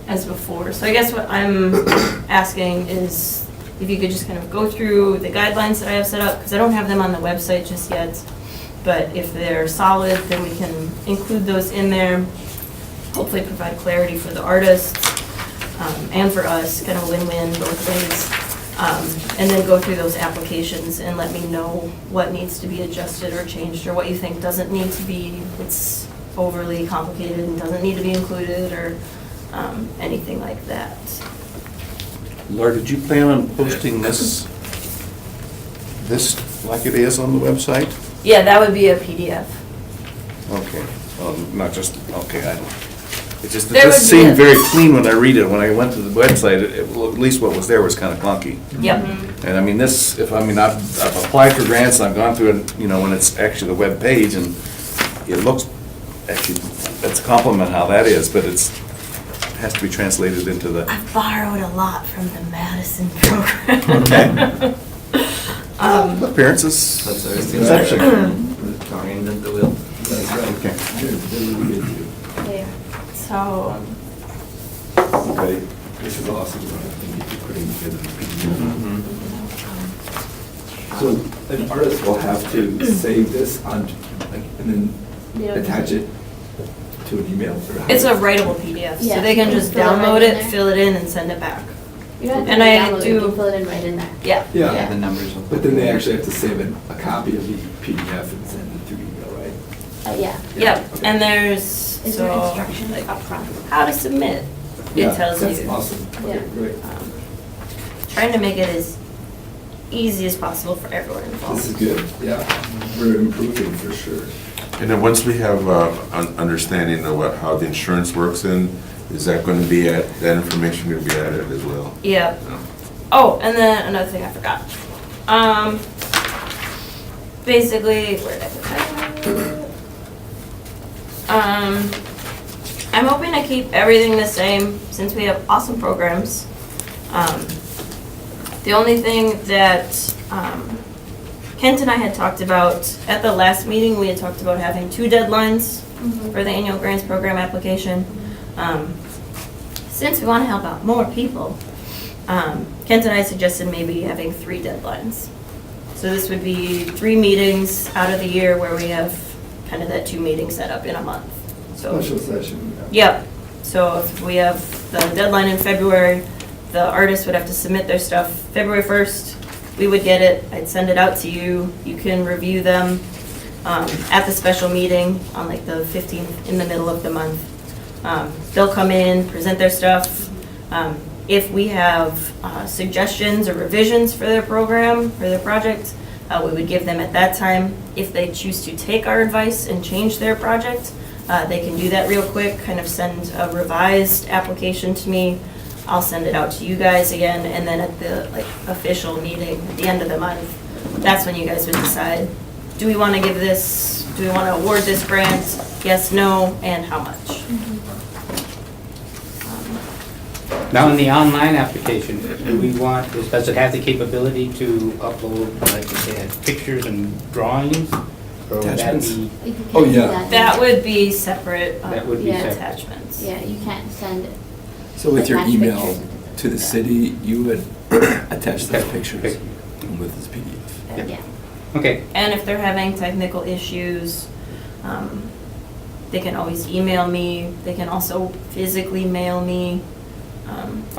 as before. So I guess what I'm asking is if you could just kind of go through the guidelines that I have set up, because I don't have them on the website just yet. But if they're solid, then we can include those in there, hopefully provide clarity for the artists and for us, kind of win-win both ways. And then go through those applications and let me know what needs to be adjusted or changed, or what you think doesn't need to be, it's overly complicated and doesn't need to be included, or anything like that. Laura, did you plan on posting this like it is on the website? Yeah, that would be a PDF. Okay, not just, okay, it just There would be seemed a- very clean when I read it. When I went to the website, at least what was there was kind of clunky. Yep. And I mean, I've applied for grants, and I've gone through it, when it's actually the web page, and it looks, actually, that's a compliment how that is, but it has to be translated into the, I've borrowed a lot from the Madison program. okay. Appearances. That's our Conception. Don't reinvent the wheel. That's right. Okay. They're really good too. There. So, Okay, this is awesome. Thank you for putting together. So an artist will have to save this on, and then attach it to an email? Or how? it's a writable PDF, so Yeah. they can just Fill it right download in it, there. fill it in, and send it back. You don't have to And I download it, you do- can fill it in right in there. Yeah. Yeah, The numbers will. but then they actually have to save a copy of the PDF and send it through email, right? Yeah. Yep, Okay. and there's, Is there so, instructions like, up front? how to submit. It Yeah, tells that's you. awesome. Okay, Yeah. great. Trying to make it as easy as possible for everyone This is involved. good, yeah. We're improving for sure. And then once we have an understanding of how the insurance works in, is that going to be, that information going to be added as well? Yep. No. Oh, and then another thing I forgot. Basically, where did I put that? I'm hoping to keep everything the same since we have awesome programs. The only thing that Kent and I had talked about at the last meeting, we had talked about having 2 deadlines for the annual grants program application. Since we want to help out more people, Kent and I suggested maybe having 3 deadlines. So this would be 3 meetings out of the year where we have kind of that 2 meeting setup in a month. So, Special session. yep. So if we have the deadline in February, the artist would have to submit their stuff February 1st. We would get it, I'd send it out to you, you can review them at the special meeting on like the 15th, in the middle of the month. They'll come in, present their stuff. If we have suggestions or revisions for their program, for their project, we would give them at that time. If they choose to take our advice and change their project, they can do that real quick, kind of send a revised application to me. I'll send it out to you guys again, and then at the like official meeting at the end of the month, that's when you guys would decide, do we want to give this, do we want to award this grant? Yes, no, and how much? Now, in the online application, do we want, does it have the capability to upload, like you said, pictures and drawings? Or would that Attachments? be, You can't Oh, do yeah. That would be separate, That would be yeah, separate. attachments. Yeah, you can't send So with your attach email pictures. to the city, you would attach those Okay. pictures Okay. with this PDF? Yeah. Yeah. okay, And if they're having technical issues, they can always email me. They can also physically mail me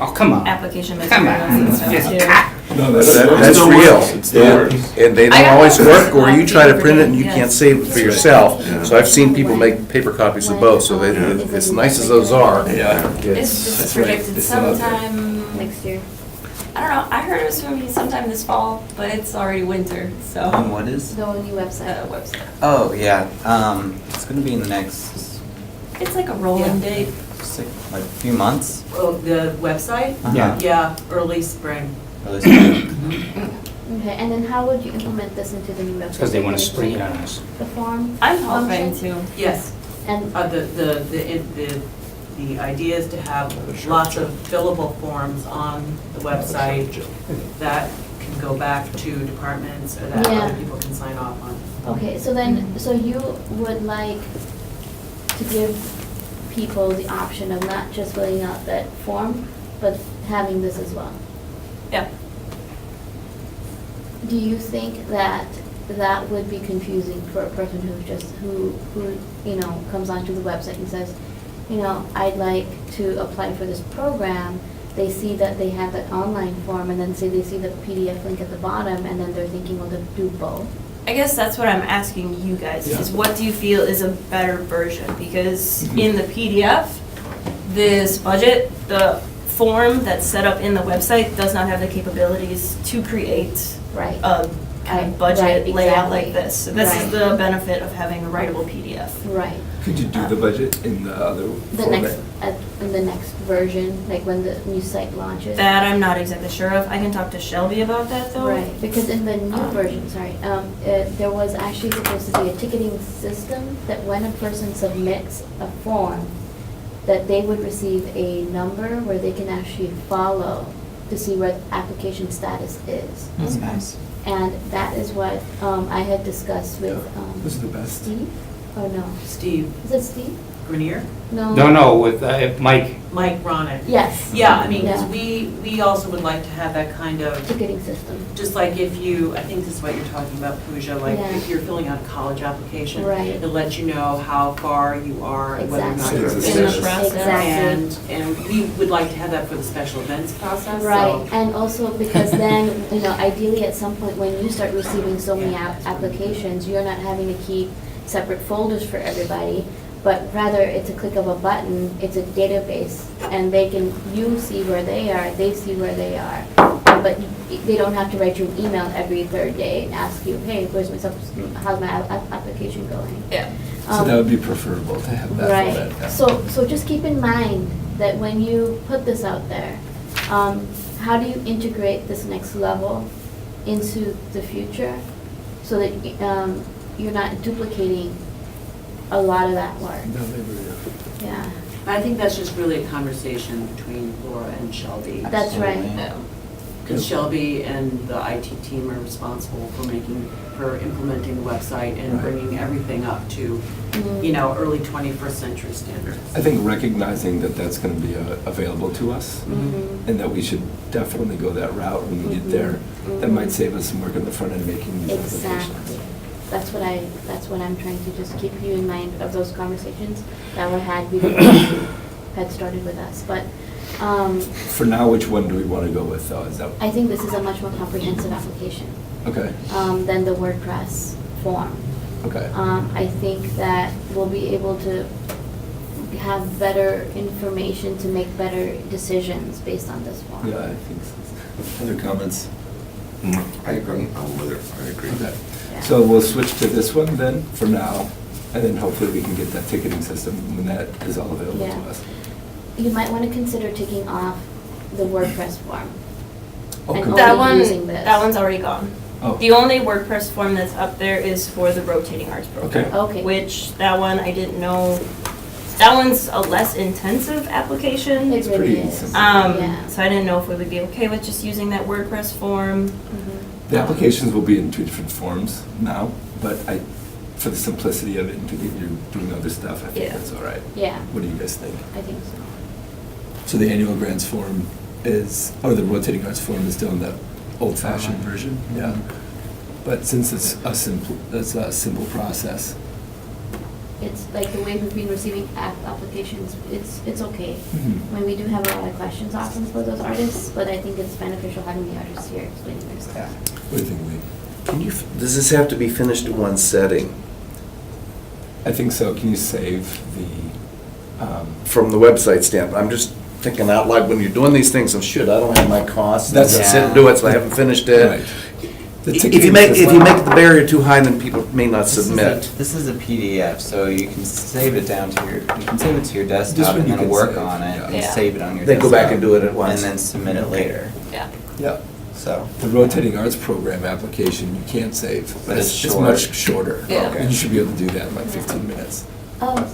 oh, come on. application Come materials on. and stuff Yes. too. No, That's still real. works. It still works. And they I don't got always those work, or you try to paper print it and you yes. can't save it for yourself. So I've seen people make paper copies of both, so they, as nice as those are, Yeah. It's That's right. predicted It's not out there. sometime, Next year. I don't know, I heard it was going to be sometime this fall, but it's already winter, so. And what is? The new website. Website. Oh, yeah, it's gonna be in the next, It's like a rolling date. like, few months. Oh, the website? Yeah. Yeah, early spring. Or at least- Okay, and then how would you implement this into the new website? Because they want to Would you spring it change on us. The form? I'm hoping function? to. Yes, And, the idea is to have lots of fillable forms on the website that can go back to departments or that Yeah. other people can sign off on. okay, so then, so you would like to give people the option of not just filling out that form, but having this as well? Yeah. Do you think that that would be confusing for a person who you know, comes onto the website and says, you know, I'd like to apply for this program? They see that they have that online form, and then say they see the PDF link at the bottom, and then they're thinking, well, they'll do both. I guess that's what I'm asking you guys, is Yeah. what do you feel is a better version? Because in the PDF, this budget, the form that's set up in the website does not have the capabilities to create Right. a kind of budget Right, layout like exactly. this. So this is Right. the benefit of having a writable PDF. Right. Could you do the budget in the other The format? next, in the next version, like when the new site launches? That I'm not exactly sure of. I can talk to Shelby about that though. Right, because in the new version, sorry, there was actually supposed to be a ticketing system that when a person submits a form, that they would receive a number where they can actually follow to see where the application status is. That's nice. And that is what I had discussed with Those are the best. Steve, or no? Steve Is it Steve? Grenier? No? No, with Mike, Mike Ronick. Yes. Yeah, I mean, 'cause Yeah. we also would like to have that kind of, Ticketing system. just like if you, I think this is what you're talking about, Pooja, like Yeah. if you're filling out a college application. Right. It lets you know how far you are and whether or not Exactly. you're In the finished. process. Exactly. And we would like to have that for the special events process, so. Right, and also because then, you know, ideally at some point when you start receiving so many applications, you're not having to keep separate folders for everybody, but rather it's a click of a button, it's a database, and they can, you see where they are, they see where they are. But they don't have to write you an email every third day and ask you, hey, how's my application going? Yeah. So that would be preferable to have that Right, format. yeah. so just keep in mind that when you put this out there, how do you integrate this next level into the future? So that you're not duplicating a lot of that work, No, they were, yeah. I think that's just really a conversation between Laura and Shelby. That's right. Absolutely. Because Shelby and the IT team are responsible for implementing the website and Right. bringing everything up to, Mhm. you know, early 21st century standards. I think recognizing that that's going to be available to us, Mhm. and that we should definitely go that route when we get there, that might save us some work on the front end making these applications. Exactly. that's what I'm trying to just keep you in mind of those conversations that were had before you had started with us. But For now, which one do we want to go with, though? Is that, I think this is a much more comprehensive application okay, than the WordPress form. okay. I think that we'll be able to have better information to make better decisions based on this form. Yeah, I think so. Other comments? I agree. I'm with her, I agree. Okay. Yeah. So we'll switch to this one then, for now, and then hopefully we can get that ticketing system when that is all available to Yeah. us. You might want to consider taking off the WordPress form. Oh, And good. That only one, using this. that one's already gone. Oh. The only WordPress form that's up there is for the rotating arts program. Okay. Okay. Which, that one, I didn't know, that one's a less intensive application. It really pretty is. simple. Yeah. So I didn't know if we would be okay with just using that WordPress form. Mhm. The applications will be in 2 different forms now, but for the simplicity of it and to get you doing other stuff, I think Yeah. that's all right. Yeah, What do you guys think? I think so. So the annual grants form is, or the rotating arts form is still in that old-fashioned version? Yeah. But since it's a simple process. It's like the way we've been receiving applications, it's okay. Mhm. I mean, we do have a lot of questions often for those artists, but I think it's beneficial having the artists here explaining their stuff. What do you think, Lee? Can you, does this have to be finished in one setting? I think so. Can you save the, From the website standpoint, I'm just thinking out loud, when you're doing these things, and shit, I don't have my costs, and That's- sit and do it, so I haven't finished right. it. The If ticketing you make system- the barrier too high, then people may not submit. This is a PDF, so you can save it down to you can save it to your This desktop one and you then can work save, on it and yeah. save it on your Then desktop. go back and do it at once. And then submit it later, Yeah. Yeah. so. The rotating arts program application, you can't save, but But it's it's it's short. much shorter. Yeah. And you should be able to do that in like 15 minutes. Oh,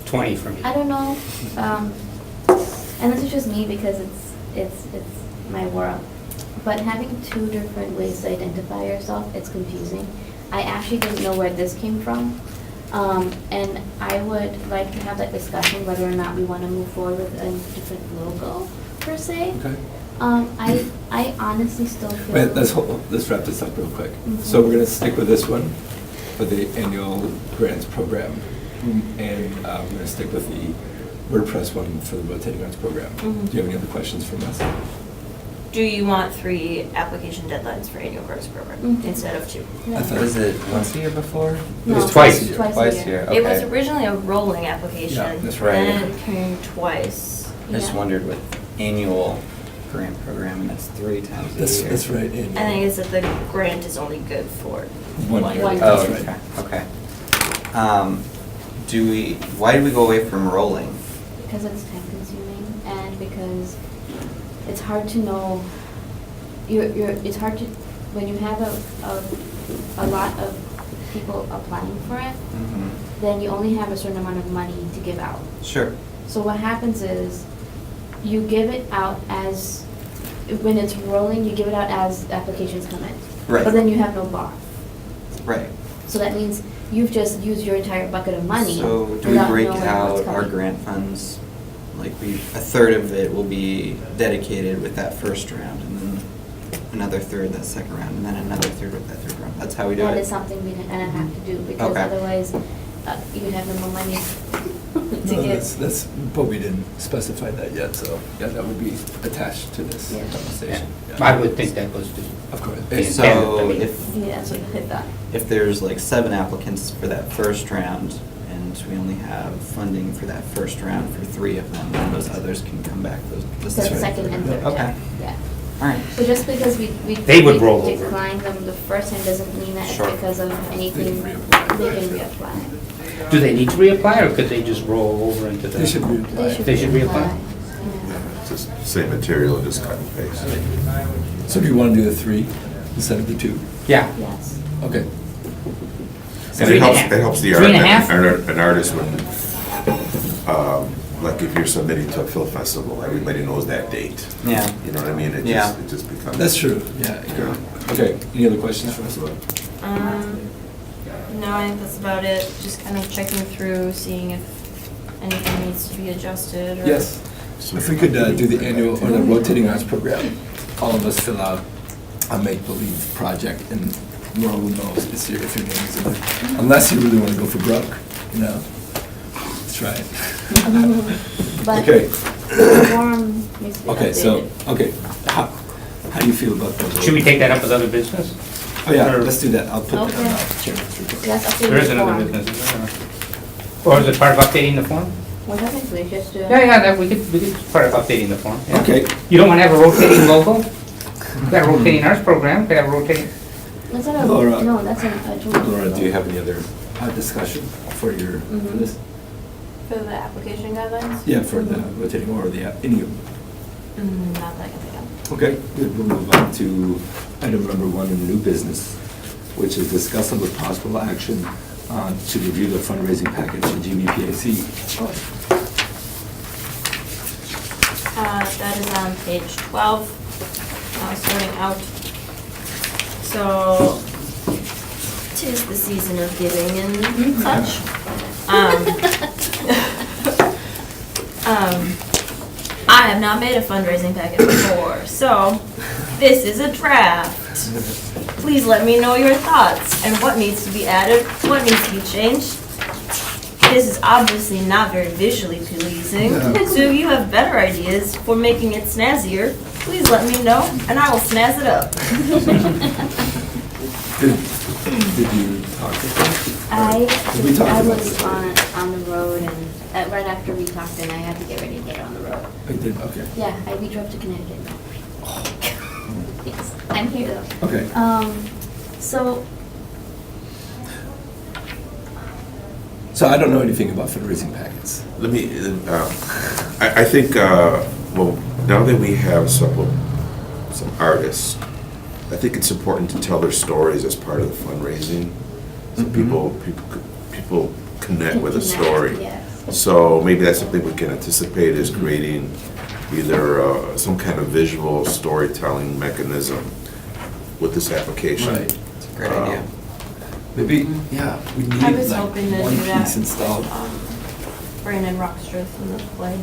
20 for me. I don't know, and this is just me because it's my world. But having 2 different ways to identify yourself, it's confusing. I actually didn't know where this came from. And I would like to have that discussion whether or not we want to move forward with a different logo per se. Okay. I honestly still feel. Wait, let's wrap this up real quick. Mhm. So we're gonna stick with this one for the annual grants program. And we're gonna stick with the WordPress one for the rotating arts program. Mhm. Do you have any other questions from us? Do you want 3 application deadlines for annual grants program Mhm. instead of 2? No. I thought- Was it once a year before? It was No, twice a year. Twice a year, It was okay. originally a rolling application. Yeah, that's right. Then it came twice. I just Yeah. wondered with annual grant program, and that's 3 times a That's, year. that's right, annual. I think it's that the grant is only good for One one year. year. Oh, That's right. okay, okay. Why did we go away from rolling? Because it's time consuming and because it's hard to know, it's hard to, when you have a lot of people applying for it, then you only have a certain amount of money to give out. Sure. So what happens is, you give it out as, when it's rolling, you give it out as applications come in. Right. But then you have no bar. Right. So that means you've just used your entire bucket of money So do we without break knowing what's out our coming. grant funds? Like a third of it will be dedicated with that first round, and then another third that second round, and then another third with that third round. That's how we do it? That is something we're gonna have to do, because Okay. otherwise, you'd have no more money to No, give. that's, but we didn't specify that yet, so, yeah, that would be attached to this Yeah. conversation. Yeah. Yeah. I would think that was the, Of course. Yeah. So I mean- if, Yeah, that's what I thought. if there's like 7 applicants for that first round, and we only have funding for that first round for 3 of them, then those others can come back, The those right. second and third, Okay. yeah. All right. So just because we They would roll over. declined them the first time doesn't mean that it's Sure. because of anything, They can reapply. they can reapply. do they need to reapply, or could they just roll over into the? They should reapply. They should reapply? Yeah. Just same material, just cut and paste. So do you want to do the 3 instead of the 2? Yeah. Yes. Okay. And Three it and a helps, half. it helps the Three and a half? an artist when, like if you're submitting to a film festival, everybody knows that date. Yeah. You know what I mean? Yeah. It just becomes. That's true, yeah. Okay, any other questions for us? No, I think that's about it. Just kind of checking through, seeing if anything needs to be adjusted or. Yes. If we could do the annual, or the rotating arts program, all of us fill out a make-believe project, and Laura will know if your name is in there. Unless you really want to go for broke, you know? Let's try it. But Okay. the form needs to be Okay, so, updated. okay, how do you feel about that? Should we take that up with other business? Oh, yeah, let's do that. I'll put that on Okay. our chairman's report. That's updated There is another form. business, is there? Or is it part of updating the form? Well, technically, it's just Yeah, that, we could, part of updating the form. yeah. Okay, You don't want to have a rotating logo? We've got a rotating arts program, could have a rotating, That's not a, Laura. no, that's a total. Laura, do you have any other discussion for your, for Mhm. this? For the application guidelines? Yeah, for the rotating or the, any of Not that I can think of. Okay, good. We'll move on to item number 1 in new business, which is discussion with possible action to review the fundraising package for GBPAC. That is on page 12, starting out. So, 'tis the season of giving and such. I have not made a fundraising packet before, so this is a draft. Please let me know your thoughts and what needs to be added, what needs to be changed. This is obviously not very visually pleasing, so if you have better ideas for making it snazzier, please let me know and I will snazz it up. Did you talk to her? We talked I about was this. on the road and right after we talked and I had to get ready to get on the road. I did, okay. Yeah, we drove to Connecticut. Yes, I'm here though. Okay. So, So I don't know anything about fundraising packets. Let me, I think, well, now that we have some artists, I think it's important to tell their stories as part of the fundraising. So people connect with a story. yes. So maybe that's something we can anticipate is creating either some kind of visual storytelling mechanism with this application. Right. It's a great idea. Maybe, yeah, we need I was like hoping to one do that. piece installed. Brandon Rockstruth from the play.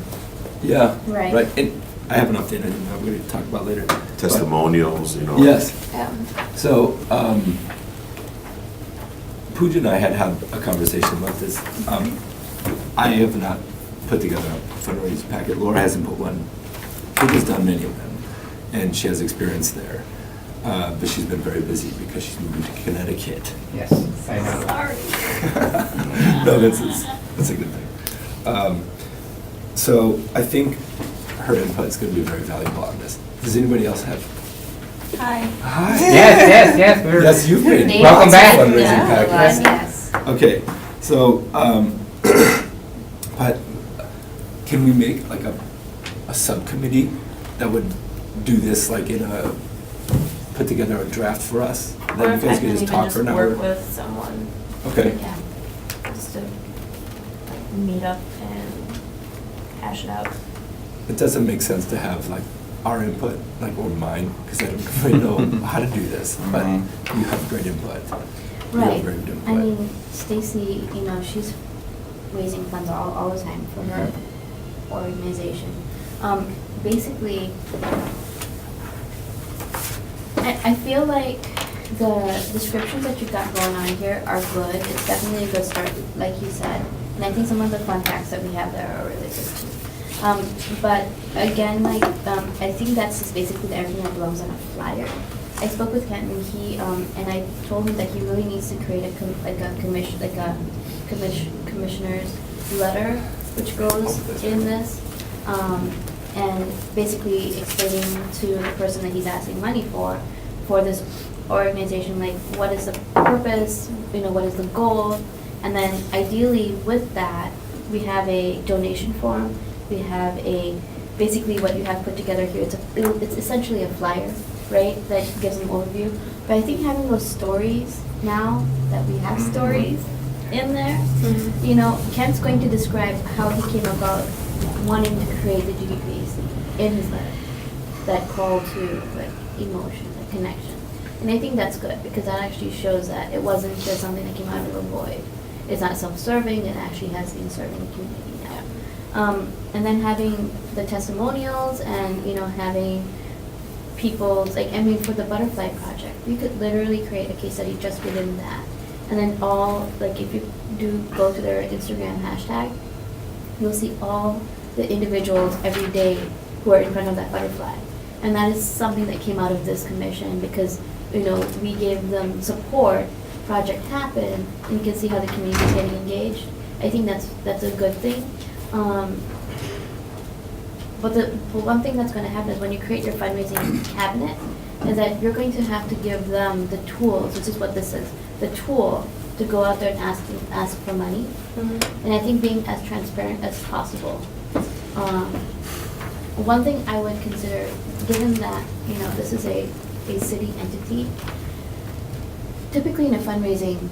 Yeah, Right. right. And I have an update on that we're going to talk about later. Testimonials, you know. Yes. Yeah. So, Pooja and I had a conversation about this. I have not put together a fundraising packet. Laura hasn't put one. Pooja's done many of them, and she has experience there. But she's been very busy because she's moving to Connecticut. yes, I know. Sorry. No, that's a good thing. So I think her input is going to be very valuable on this. Does anybody else have? Hi. Hi. Yes, we're. Yes, you've made Welcome lots of back. fundraising Yeah, packets. yes. Okay, so, but can we make like a subcommittee that would do this like put together a draft for us? Or Then you if I guys can could just even talk for an just work hour? with someone. Okay, Yeah, just to like meet up and hash it out. it doesn't make sense to have like our input, like or mine, because I don't really know how to do this, but you have great input. You have Right. great input. I mean, Stacy, she's raising funds all the time for her organization. Basically, I feel like the descriptions that you've got going on here are good. It's definitely a good start, like you said. And I think some of the fun facts that we have there are really good too. But again, I think that's just basically everything that belongs on a flyer. I spoke with Kent and and I told him that he really needs to create a commissioner's letter, which goes in this. And basically explaining to the person that he's asking money for this organization, like what is the purpose, what is the goal, and then ideally with that, we have a donation form, we have basically what you have put together here, it's essentially a flyer, right, that gives an overview, but I think having those stories now, that we have stories in there, Kent's going to describe how he came about wanting to create the GBPAC in his letter, that call to emotion, the connection. And I think that's good because that actually shows that it wasn't just something that came out of a void. It's not self-serving, it actually has been serving the community now. And then having the testimonials and, having people's, like, I mean, for the butterfly project, you could literally create a case study just within that. And then all, like, if you do go to their Instagram hashtag, you'll see all the individuals every day who are in front of that butterfly. And that is something that came out of this commission because, you know, we gave them support, project happened, and you can see how the community is getting engaged. I think that's a good thing. But one thing that's going to happen is when you create your fundraising cabinet, is that you're going to have to give them the tools, which is what this is, the tool to go out there and ask for money. And I think being as transparent as possible. One thing I would consider, given that, you know, this is a city entity, typically in a fundraising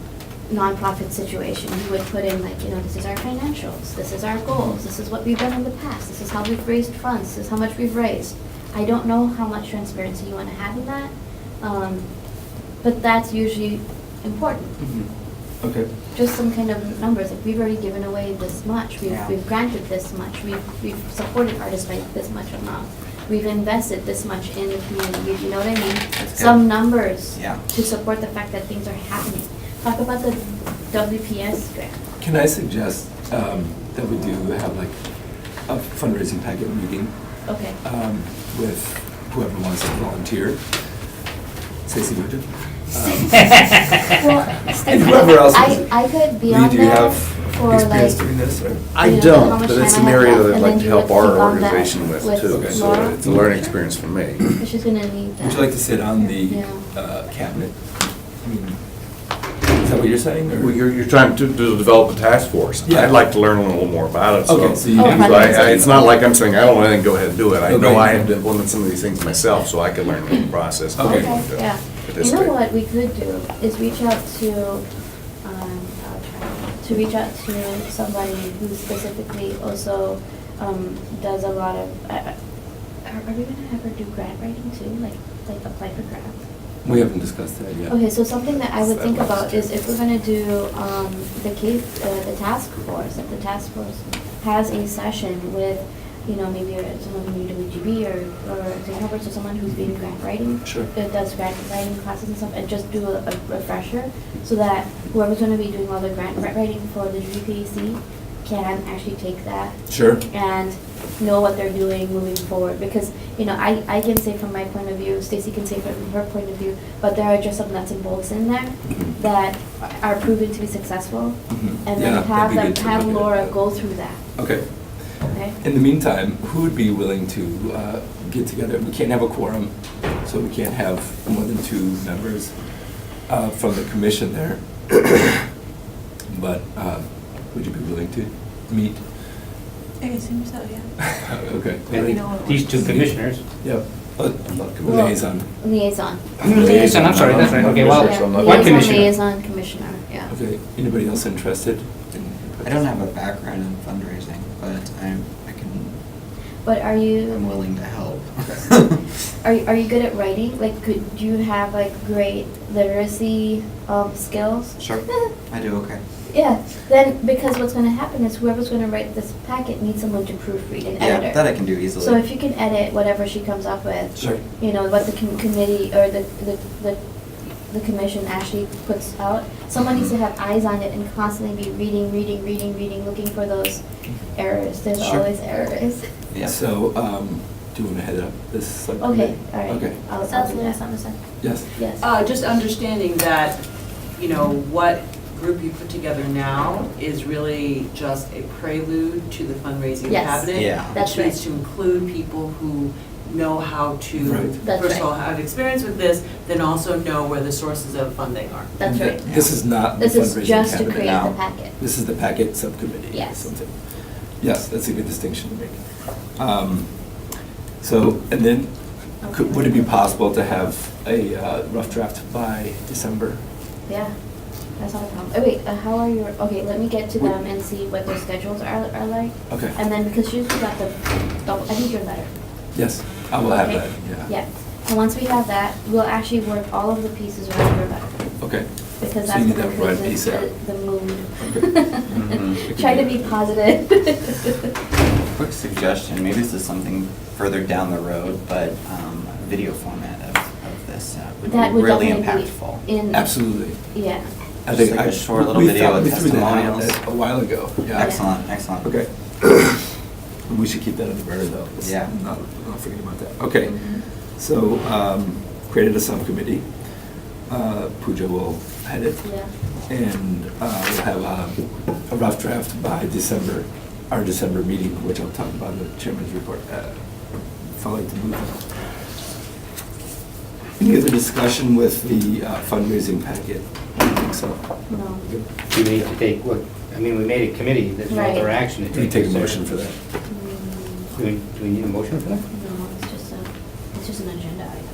nonprofit situation, you would put in, like, you know, this is our financials, this is our goals, this is what we've done in the past, this is how we've raised funds, this is how much we've raised. I don't know how much transparency you want to have in that, but that's usually important. Okay. Just some kind of numbers, like we've already given away this much, we've granted this much, we've supported artists by this much amount, we've invested this much in the community, you know what I mean? Some numbers to support the fact that things are happening. Talk about the WPS grant. Can I suggest that we do have like a fundraising packet meeting Okay. with whoever wants to volunteer? Stacey, would you? Well, And whoever else. I could be Lee, on do you there have for experience like, doing this, or? I you know, how don't, much but it's time an I have area left, that I'd and like then to you help would our keep on that organization with too. with So Laura. it's a learning experience for me. She's gonna need that. Would you like to sit on the Yeah. cabinet? I mean, is that what you're saying, or? Well, you're trying to develop a task force. Yeah. I'd like to learn a little more about it, so. Okay, so you Oh, do. fundraising. It's not like I'm saying, I don't know anything, go ahead and do it. I know Okay. I have to implement some of these things myself, so I can learn the process. Okay. Okay, yeah. You know Participate. what we could do is reach out to, reach out to somebody who specifically also does a lot of, are we gonna have her do grant writing too, like apply for grants? We haven't discussed that yet. Okay, so something that I would think That about works. is if we're gonna do the task force, if the task force has a session with, you know, maybe someone from UWGB or St. Hubert's or someone who's doing grant writing. Sure. That does grant writing classes and stuff, and just do a refresher, so that whoever's gonna be doing all the grant writing for the GPAC can actually take that Sure. and know what they're doing moving forward. Because, you know, I can say from my point of view, Stacy can say from her point of view, but there are just some nuts and bolts in there that are proven to be successful. And then Yeah, have that'd be good to have look at. Laura go through that, Okay. okay? In the meantime, who would be willing to get together? We can't have a quorum, so we can't have more than 2 members from the commission there. But would you be willing to meet? I assume so, yeah. Okay. Let me know what These 2 commissioners. Yep. Liaison. Liaison. Liaison, I'm sorry, that's right, okay, well, Yeah, I'm not- one liaison, commissioner. liaison, commissioner, yeah. Okay. Anybody else interested? I don't have a background in fundraising, but But are you, I'm willing to help. are you good at writing? Like, could you have like great literacy skills? Sure, I do okay. Yeah, then, because what's gonna happen is whoever's gonna write this packet needs someone to proofread, an editor. Yeah, that I can do easily. So if you can edit whatever she comes up with, Sure. you know, what the committee or the commission actually puts out, someone needs to have eyes on it and constantly be reading, looking for those errors. There's Sure. always errors. Yeah. So, do you want to head up this subcommittee? Okay, all right. Okay. I'll do that. Yes. Yes. Just understanding that, you know, what group you put together now is really just a prelude to the fundraising Yes. cabinet. Yeah. That's Which needs right. to include people who know how to, Right. That's first of all, right. have experience with this, then also know where the sources of funding are. That's right. This is not the This is fundraising just to cabinet. create now. the packet. This is the packet subcommittee. Yes. Something. Yes, that's a good distinction to make. So, and then, would it be possible to have a rough draft by December? Yeah, that's not a problem. Oh, wait, how are your, okay, let me get to them and see what their schedules are like. Okay. And then, because you got the, I think your letter. Yes, I will have Okay? that, yeah. Yeah, and once we have that, we'll actually work all of the pieces around your letter. Okay. Because So that's you need what that right increases ASAP. the mood. Okay. Try to be positive. quick suggestion, maybe this is something further down the road, but video format of this would That be would really definitely impactful. be in. Absolutely. Yeah. I Just like a short little we video thought- with we threw that out testimonials. A while ago, yeah. Excellent, excellent. Okay. We should keep that on the burner, though. Let's Yeah. Not forget about that. Okay. So, created a subcommittee. Pooja will head it. Yeah. And we'll have a rough draft by December, our December meeting, which I'll talk about in the chairman's report, following to move on. Any other discussion with the fundraising packet? I don't think so. No. Good. We need to take, what, I mean, we made a committee, there's no other Right. action to Do we take. take a is there? motion for that? Do we need a motion for that? No, it's just an agenda item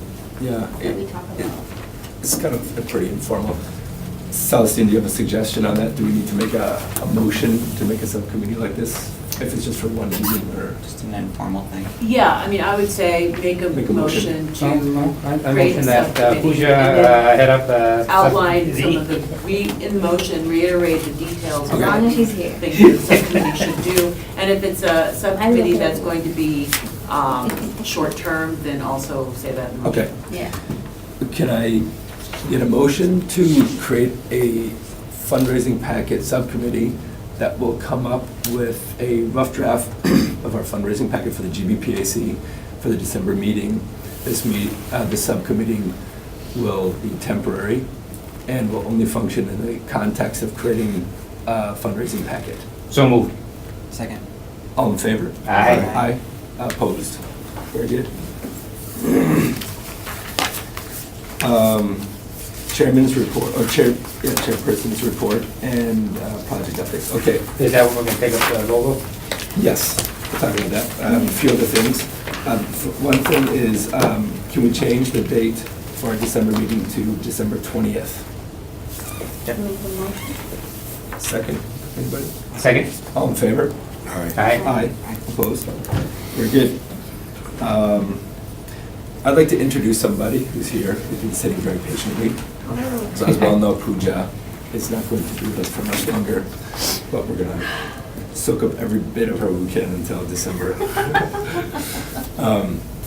Yeah. that we talk about. It's kind of a pretty informal. Celestine, do you have a suggestion on that? Do we need to make a motion to make a subcommittee like this? If it's just for one meeting or? Just an informal thing. Yeah, I mean, I would say make a Make a motion. motion No, to I create motion a that subcommittee Pooja and then head up outline some of subcommittee. in the motion, reiterate the details As of long what as you she's here. think the subcommittee should do. And if it's a subcommittee at that's it. going to be short-term, then also say that in the motion. Okay. Yeah. Can I get a motion to create a fundraising packet subcommittee that will come up with a rough draft of our fundraising packet for the GBPAC for the December meeting? This subcommittee will be temporary and will only function in the context of creating a fundraising packet. So moved. Second. All in favor? Aye. Aye. Opposed? Very good. Chairman's report, or chairperson's report and project updates. Okay, Is that what we're gonna take up the logo? yes, we'll talk about that. A few other things. One thing is, can we change the date for our December meeting to December 20th? Move the motion. Second, anybody? Second? All in favor? Aye. Aye. Opposed? Very good. I'd like to introduce somebody who's here, who's been sitting very patiently. So as well know, Pooja is not going to be with us for much longer, but we're gonna soak up every bit of her we can until December.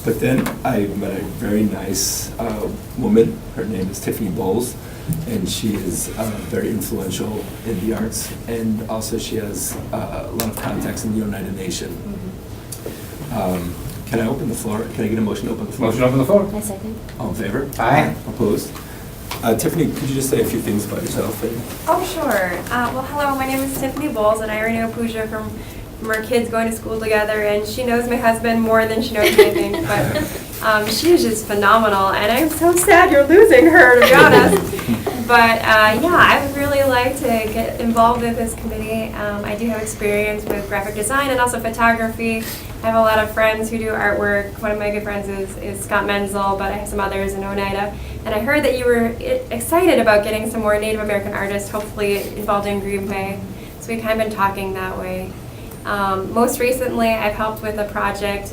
But then I met a very nice woman. Her name is Tiffany Bowles, and she is very influential in the arts, and also she has a lot of contacts in the United Nations. Can I open the floor? Can I get a motion to open the floor? Motion open the floor. My second. All in favor? Aye. Opposed? Tiffany, could you just say a few things about yourself? Oh, sure. Well, hello, my name is Tiffany Bowles, and I already know Pooja from our kids going to school together, and she knows my husband more than she knows me, I think, but she is just phenomenal, and I'm so sad you're losing her, to be honest. But, yeah, I would really like to get involved with this committee. I do have experience with graphic design and also photography. I have a lot of friends who do artwork. One of my good friends is Scott Menzel, but I have some others in Oneida. And I heard that you were excited about getting some more Native American artists, hopefully involved in Green Bay. So we've kind of been talking that way. Most recently, I've helped with a project.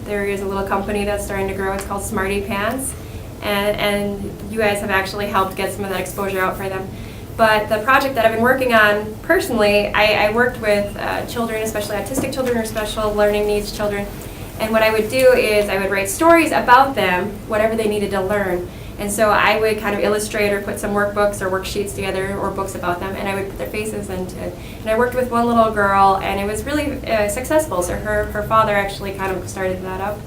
There is a little company that's starting to grow. It's called Smarty Pants. And you guys have actually helped get some of that exposure out for them. But the project that I've been working on personally, I worked with children, especially autistic children or special learning needs children. And what I would do is I would write stories about them, whatever they needed to learn. And so I would kind of illustrate or put some workbooks or worksheets together or books about them, and I would put their faces into it. And I worked with one little girl, and it was really successful. So her father actually kind of started that up.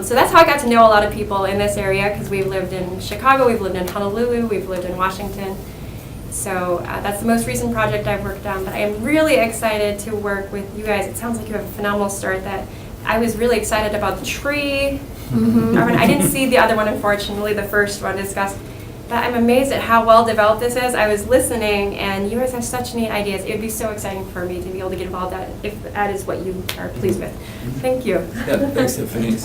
So that's how I got to know a lot of people in this area, because we've lived in Chicago, we've lived in Honolulu, we've lived in Washington. So that's the most recent project I've worked on, but I am really excited to work with you guys. It sounds like you have a phenomenal start. That I was really excited about the tree. I didn't see the other one, unfortunately, the first one discussed. But I'm amazed at how well developed this is. I was listening, and you guys have such neat ideas. It would be so exciting for me to be able to get involved if that is what you are pleased with. Thank you. Yeah, thanks, Tiffany.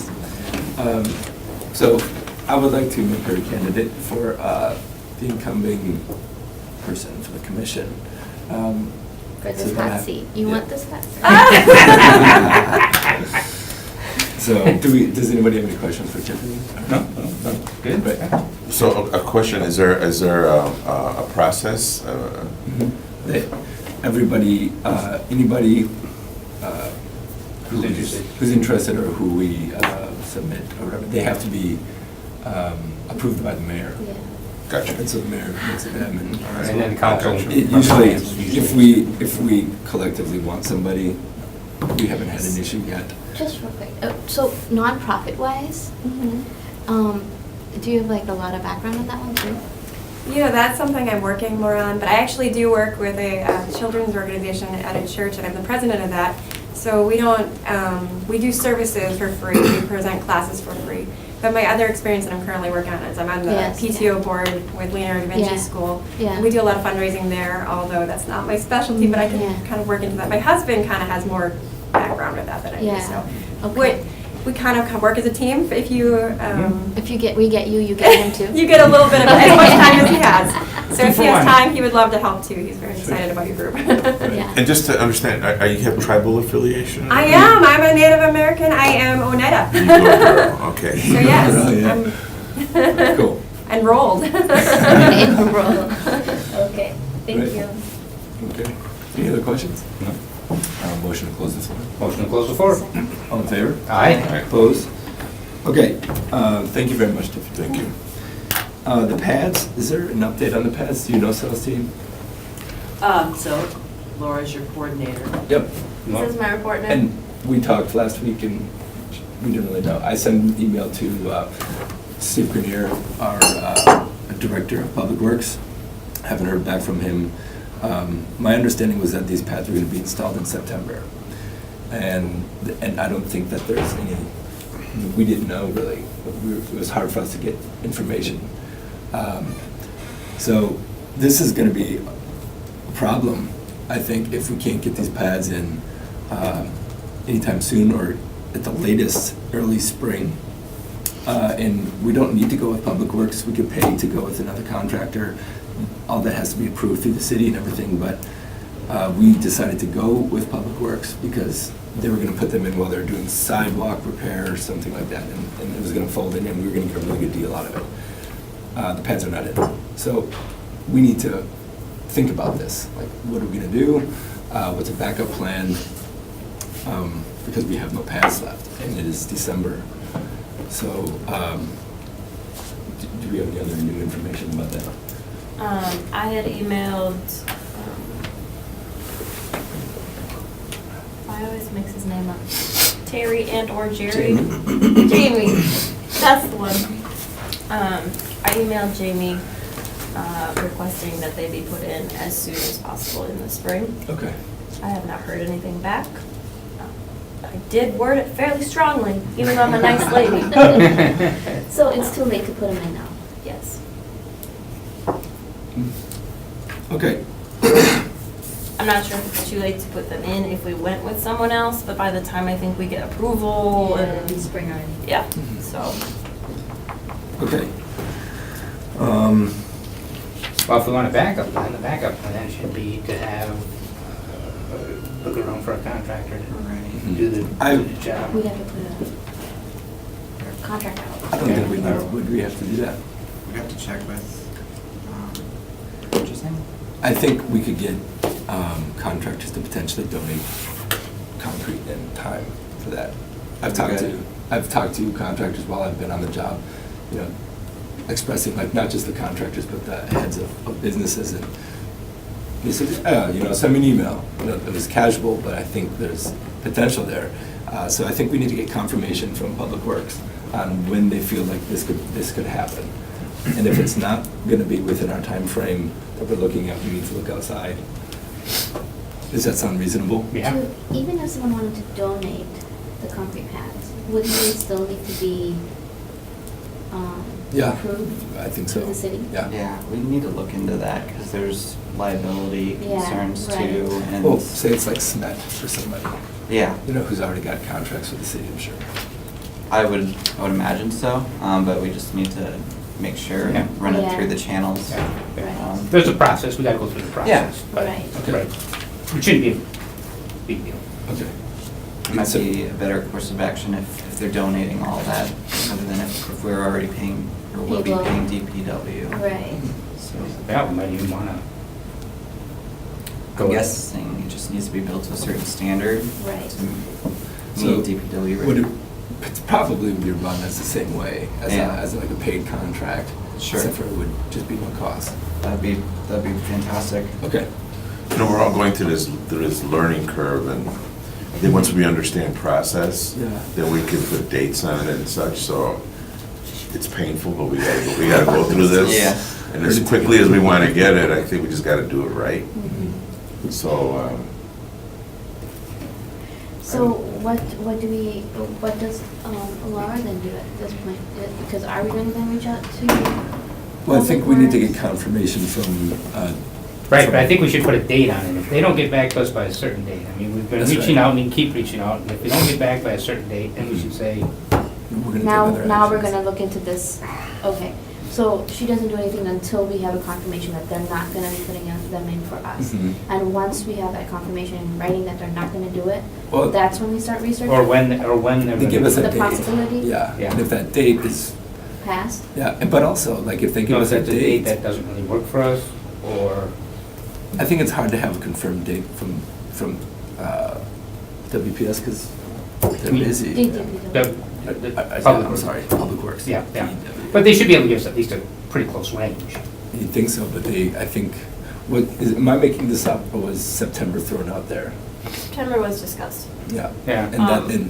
So I would like to make her a candidate for the incumbing person for the commission. For So this then hot seat. You yeah. want this hot seat? So does anybody have any questions for Tiffany? No? Good. Right. So a question, is there a process? Everybody, anybody Who's interested? Who's interested or who we submit or whatever. They have to be approved by the mayor. Yeah. Gotcha. And so the mayor makes it them and. And then council. Usually, if we collectively want somebody, we haven't had an issue yet. Just real quick, so nonprofit wise, do you have like a lot of background on that one too? You know, that's something I'm working more on, but I actually do work with a children's organization at a church, and I'm the president of that. So we don't, we do services for free, we present classes for free. But my other experience that I'm currently working on is I'm on the Yes, PTO yeah. board with Leonardo da Vinci Yeah, School. yeah. And we do a lot of fundraising there, although that's not my specialty, but I can Yeah. kind of work into that. My husband kind of has more background with that than I do, Yeah, so. okay. We kind of work as a team. If you, If we get you, you get him too. you get a little bit of as much time as he has. So if he has 2 for 1. time, he would love to help too. He's very excited about your group. Yeah. And just to understand, are you have tribal affiliation? I am. I'm a Native American. I am Oneida. You go, girl. Okay. So yes, Oh, yeah. I'm Cool. enrolled. Enroll. Okay, thank Right. you. Okay. Any other questions? No. Motion to close this one. Motion to close the floor. All in favor? Aye. Opposed? Okay, thank you very much, Tiffany. Thank you. The pads, is there an update on the pads? Do you know, sales team? So Laura's your coordinator. Yep. This is my report now. And we talked last week and we didn't really know. I sent an email to Steve Grenier, our Director of Public Works. Haven't heard back from him. My understanding was that these pads were going to be installed in September. And I don't think that there's any, we didn't know really. It was hard for us to get information. So this is going to be a problem, I think, if we can't get these pads in anytime soon or at the latest early spring. And we don't need to go with Public Works. We could pay to go with another contractor. All that has to be approved through the city and everything, but we decided to go with Public Works because they were gonna put them in while they're doing sidewalk repair or something like that, and it was gonna fold in and we were gonna get a really good deal out of it. The pads are not in. So we need to think about this. Like, what are we gonna do? What's a backup plan? Because we have no pads left and it is December. So, do we have any other new information about that? I had emailed, I always mix his name up. Terry and or Jerry. Jamie, that's the one. I emailed Jamie requesting that they be put in as soon as possible in the spring. Okay. I have not heard anything back. I did word it fairly strongly, even though I'm a nice lady. So it's too late to put them in now? Yes. Okay. I'm not sure if it's too late to put them in if we went with someone else, but by the time I think we get approval and, Spring already. yeah, so. Okay. Well, if we want a backup plan, the backup plan should be to have, look around for a contractor to do the job. We have to put a contract I out. don't think we know. Would we have to do that? We have to check with purchasing. I think we could get contractors to potentially donate concrete and time for that. I've talked to contractors while I've been on the job, you know, expressing, like, not just the contractors, but the heads of businesses, and they said, you know, send me an email. You know, it was casual, but I think there's potential there. So I think we need to get confirmation from Public Works on when they feel like this could happen. And if it's not gonna be within our time frame that we're looking at, we need to look outside. Does that sound reasonable? Yeah. Even if someone wanted to donate the concrete pads, wouldn't they still need to be Yeah, approved I think through so. the city? Yeah. Yeah, we need to look into that because there's liability Yeah, concerns right. too. And Well, say it's like cement for somebody, yeah, you know, who's already got contracts with the city, I'm sure. I would imagine so, but we just need to make sure Yeah. and run it Yeah. through the channels. Yeah. Right. There's a process, we gotta go through the process. but- Right. Okay. It shouldn't be a big deal. Okay. It might be a better course of action if they're donating all that, other than if we're already paying, or will be People. paying DPW. Right. So Yeah, we might even wanna I'm guessing it just needs to be built to a certain standard. Right. to So Me, DPW. would it probably be run as the same way, Yeah. as like a paid contract? Sure. Except for it would just be no cost. That'd be fantastic. Okay. You know, we're all going through this learning curve, and I think once we understand process, Yeah. then we can put dates on it and such, so it's painful, but we gotta go through this. Yeah. And as quickly as we wanna get it, I think we just gotta do it right. So, So what does Laura then do at this point? Because are we going to then reach out to? Well, I think we need to Public get confirmation from, Right, but I think we should put a date on it. If they don't get back to us by a certain date, I mean, we've been That's reaching right. out and we keep reaching out, and if they don't get back by a certain date, then we should say, we're gonna take Now other we're actions. gonna look into this. Okay, so she doesn't do anything until we have a confirmation that they're not gonna be putting them in for us. Mhm. And once we have that confirmation in writing that they're not gonna do it, Well, that's when we start researching. or when they're they give us a The date. possibility? Yeah, Yeah. and if that date is, Passed. yeah, but also, like, if they You give know, us if a that's a date date, that doesn't really work for us, or, I think it's hard to have a confirmed date from WPS, because they're busy. the Public I'm Works. sorry, Public Works. Yeah, yeah. PW. But they should be able to give us at least a pretty close range. You'd think so, but I think, am I making this up, or was September thrown out there? September was discussed. Yeah. Yeah. And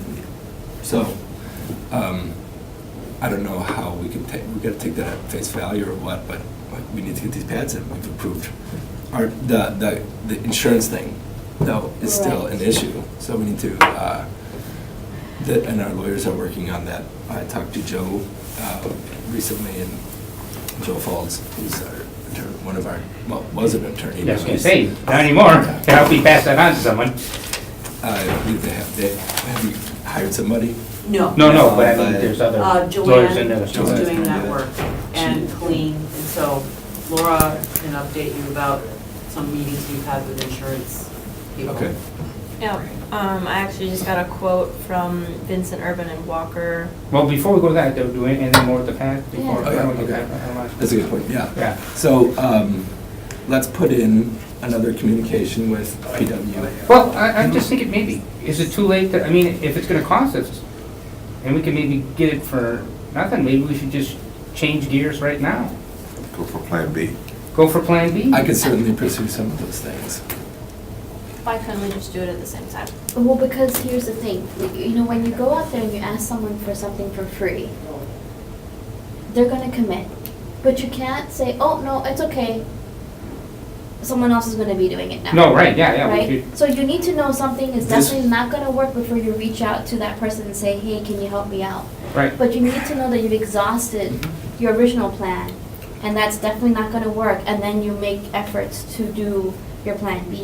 so, I don't know how we can we gotta take that at face value or what, but we need to get these pads in, we've approved. The insurance thing, though, is still an Right. issue, so we need to, and our lawyers are working on that. I talked to Joe recently, and Joe Falls, who's one of our, well, was an attorney. I was now gonna he's- say, not anymore. Can help me pass that on to someone? I believe have you hired somebody? No. No, but I mean, but, there's other lawyers in Joanne there. is Joanne's doing gonna that do it. work, and Colleen, and so Laura can update you about some meetings we've had with insurance people. Okay. Yeah, I actually just got a quote from Vincent Urban and Walker. Well, before we go to that, do anything more with the pad? Before- Yeah. Oh, yeah, we get okay. that? Otherwise- That's a good point, yeah. Yeah. So, let's put in another communication with PW. Well, I'm just thinking maybe, is it too late to, I mean, if it's gonna cost us, and we can maybe get it for nothing, maybe we should just change gears right now. go for Plan B. Go for Plan B? I could certainly pursue some of those things. Why couldn't we just do it at the same time? Well, because here's the thing, you know, when you go out there and you ask someone for something for free, they're gonna commit. But you can't say, oh, no, it's okay. Someone else is gonna be doing it now. No, right, yeah, we Right? could, So you need to know something is This- definitely not gonna work before you reach out to that person and say, hey, can you help me out? right. But you need to know that you've exhausted your original plan, and that's definitely not gonna work, and then you make efforts to do your plan B.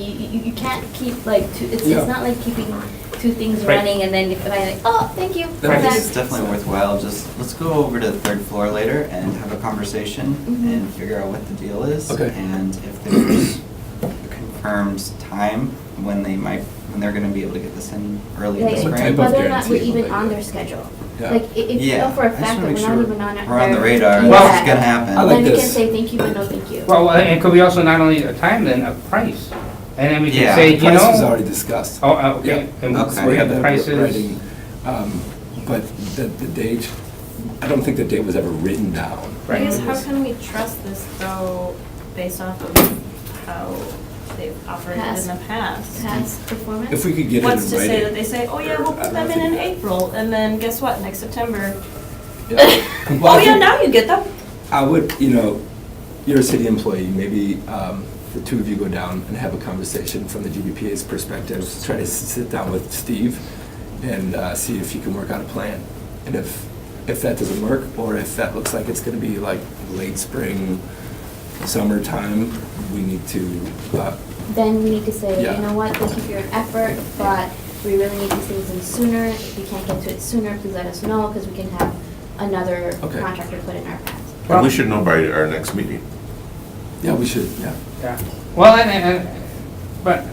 You can't keep like it's Yeah. not like keeping two things Right. running and then if I like, oh, thank you. That I we're think back." it's definitely worthwhile, just, let's go over to the third floor later and have a conversation Mhm. and figure out what the deal is. Okay. And if there's a confirmed time when they're gonna be able to get this in early in Like, the What type spring. of whether or not we're guarantee even will on they their get? schedule. Yeah. Like, if you Yeah, know for a I just fact wanna that make we're not sure even on it. we're on the radar, Well, this is gonna happen. I like Then we can this. say thank you, but no thank you. Well, and could we also not only a time, then a price? And then we can Yeah. say, you Price was know. already discussed. Oh, okay. Yeah. And Okay. We we have have the that prices. writing, but the date, I don't think the date was ever written down. I Right. guess how can we trust this though, based off of how they've operated in the past? Past performance. If we could get it What's in to say that writing. they say, oh yeah, we'll I put don't them in think- April, and then guess what, next September? Yeah. Well, Oh I yeah, think- now you get them. I would, you're a city employee, maybe the two of you go down and have a conversation from the GBPA's perspective, try to sit down with Steve and see if you can work out a plan. And if that doesn't work, or if that looks like it's gonna be like late spring, summertime, we need to, Then we need to say, Yeah. you know what, thank you for your effort, but we really need these things in sooner. If we can't get to it sooner, please let us know, because we can have another Okay. contractor put in our path. And we should know by our next meeting. yeah, we should, yeah. Yeah. Well, but,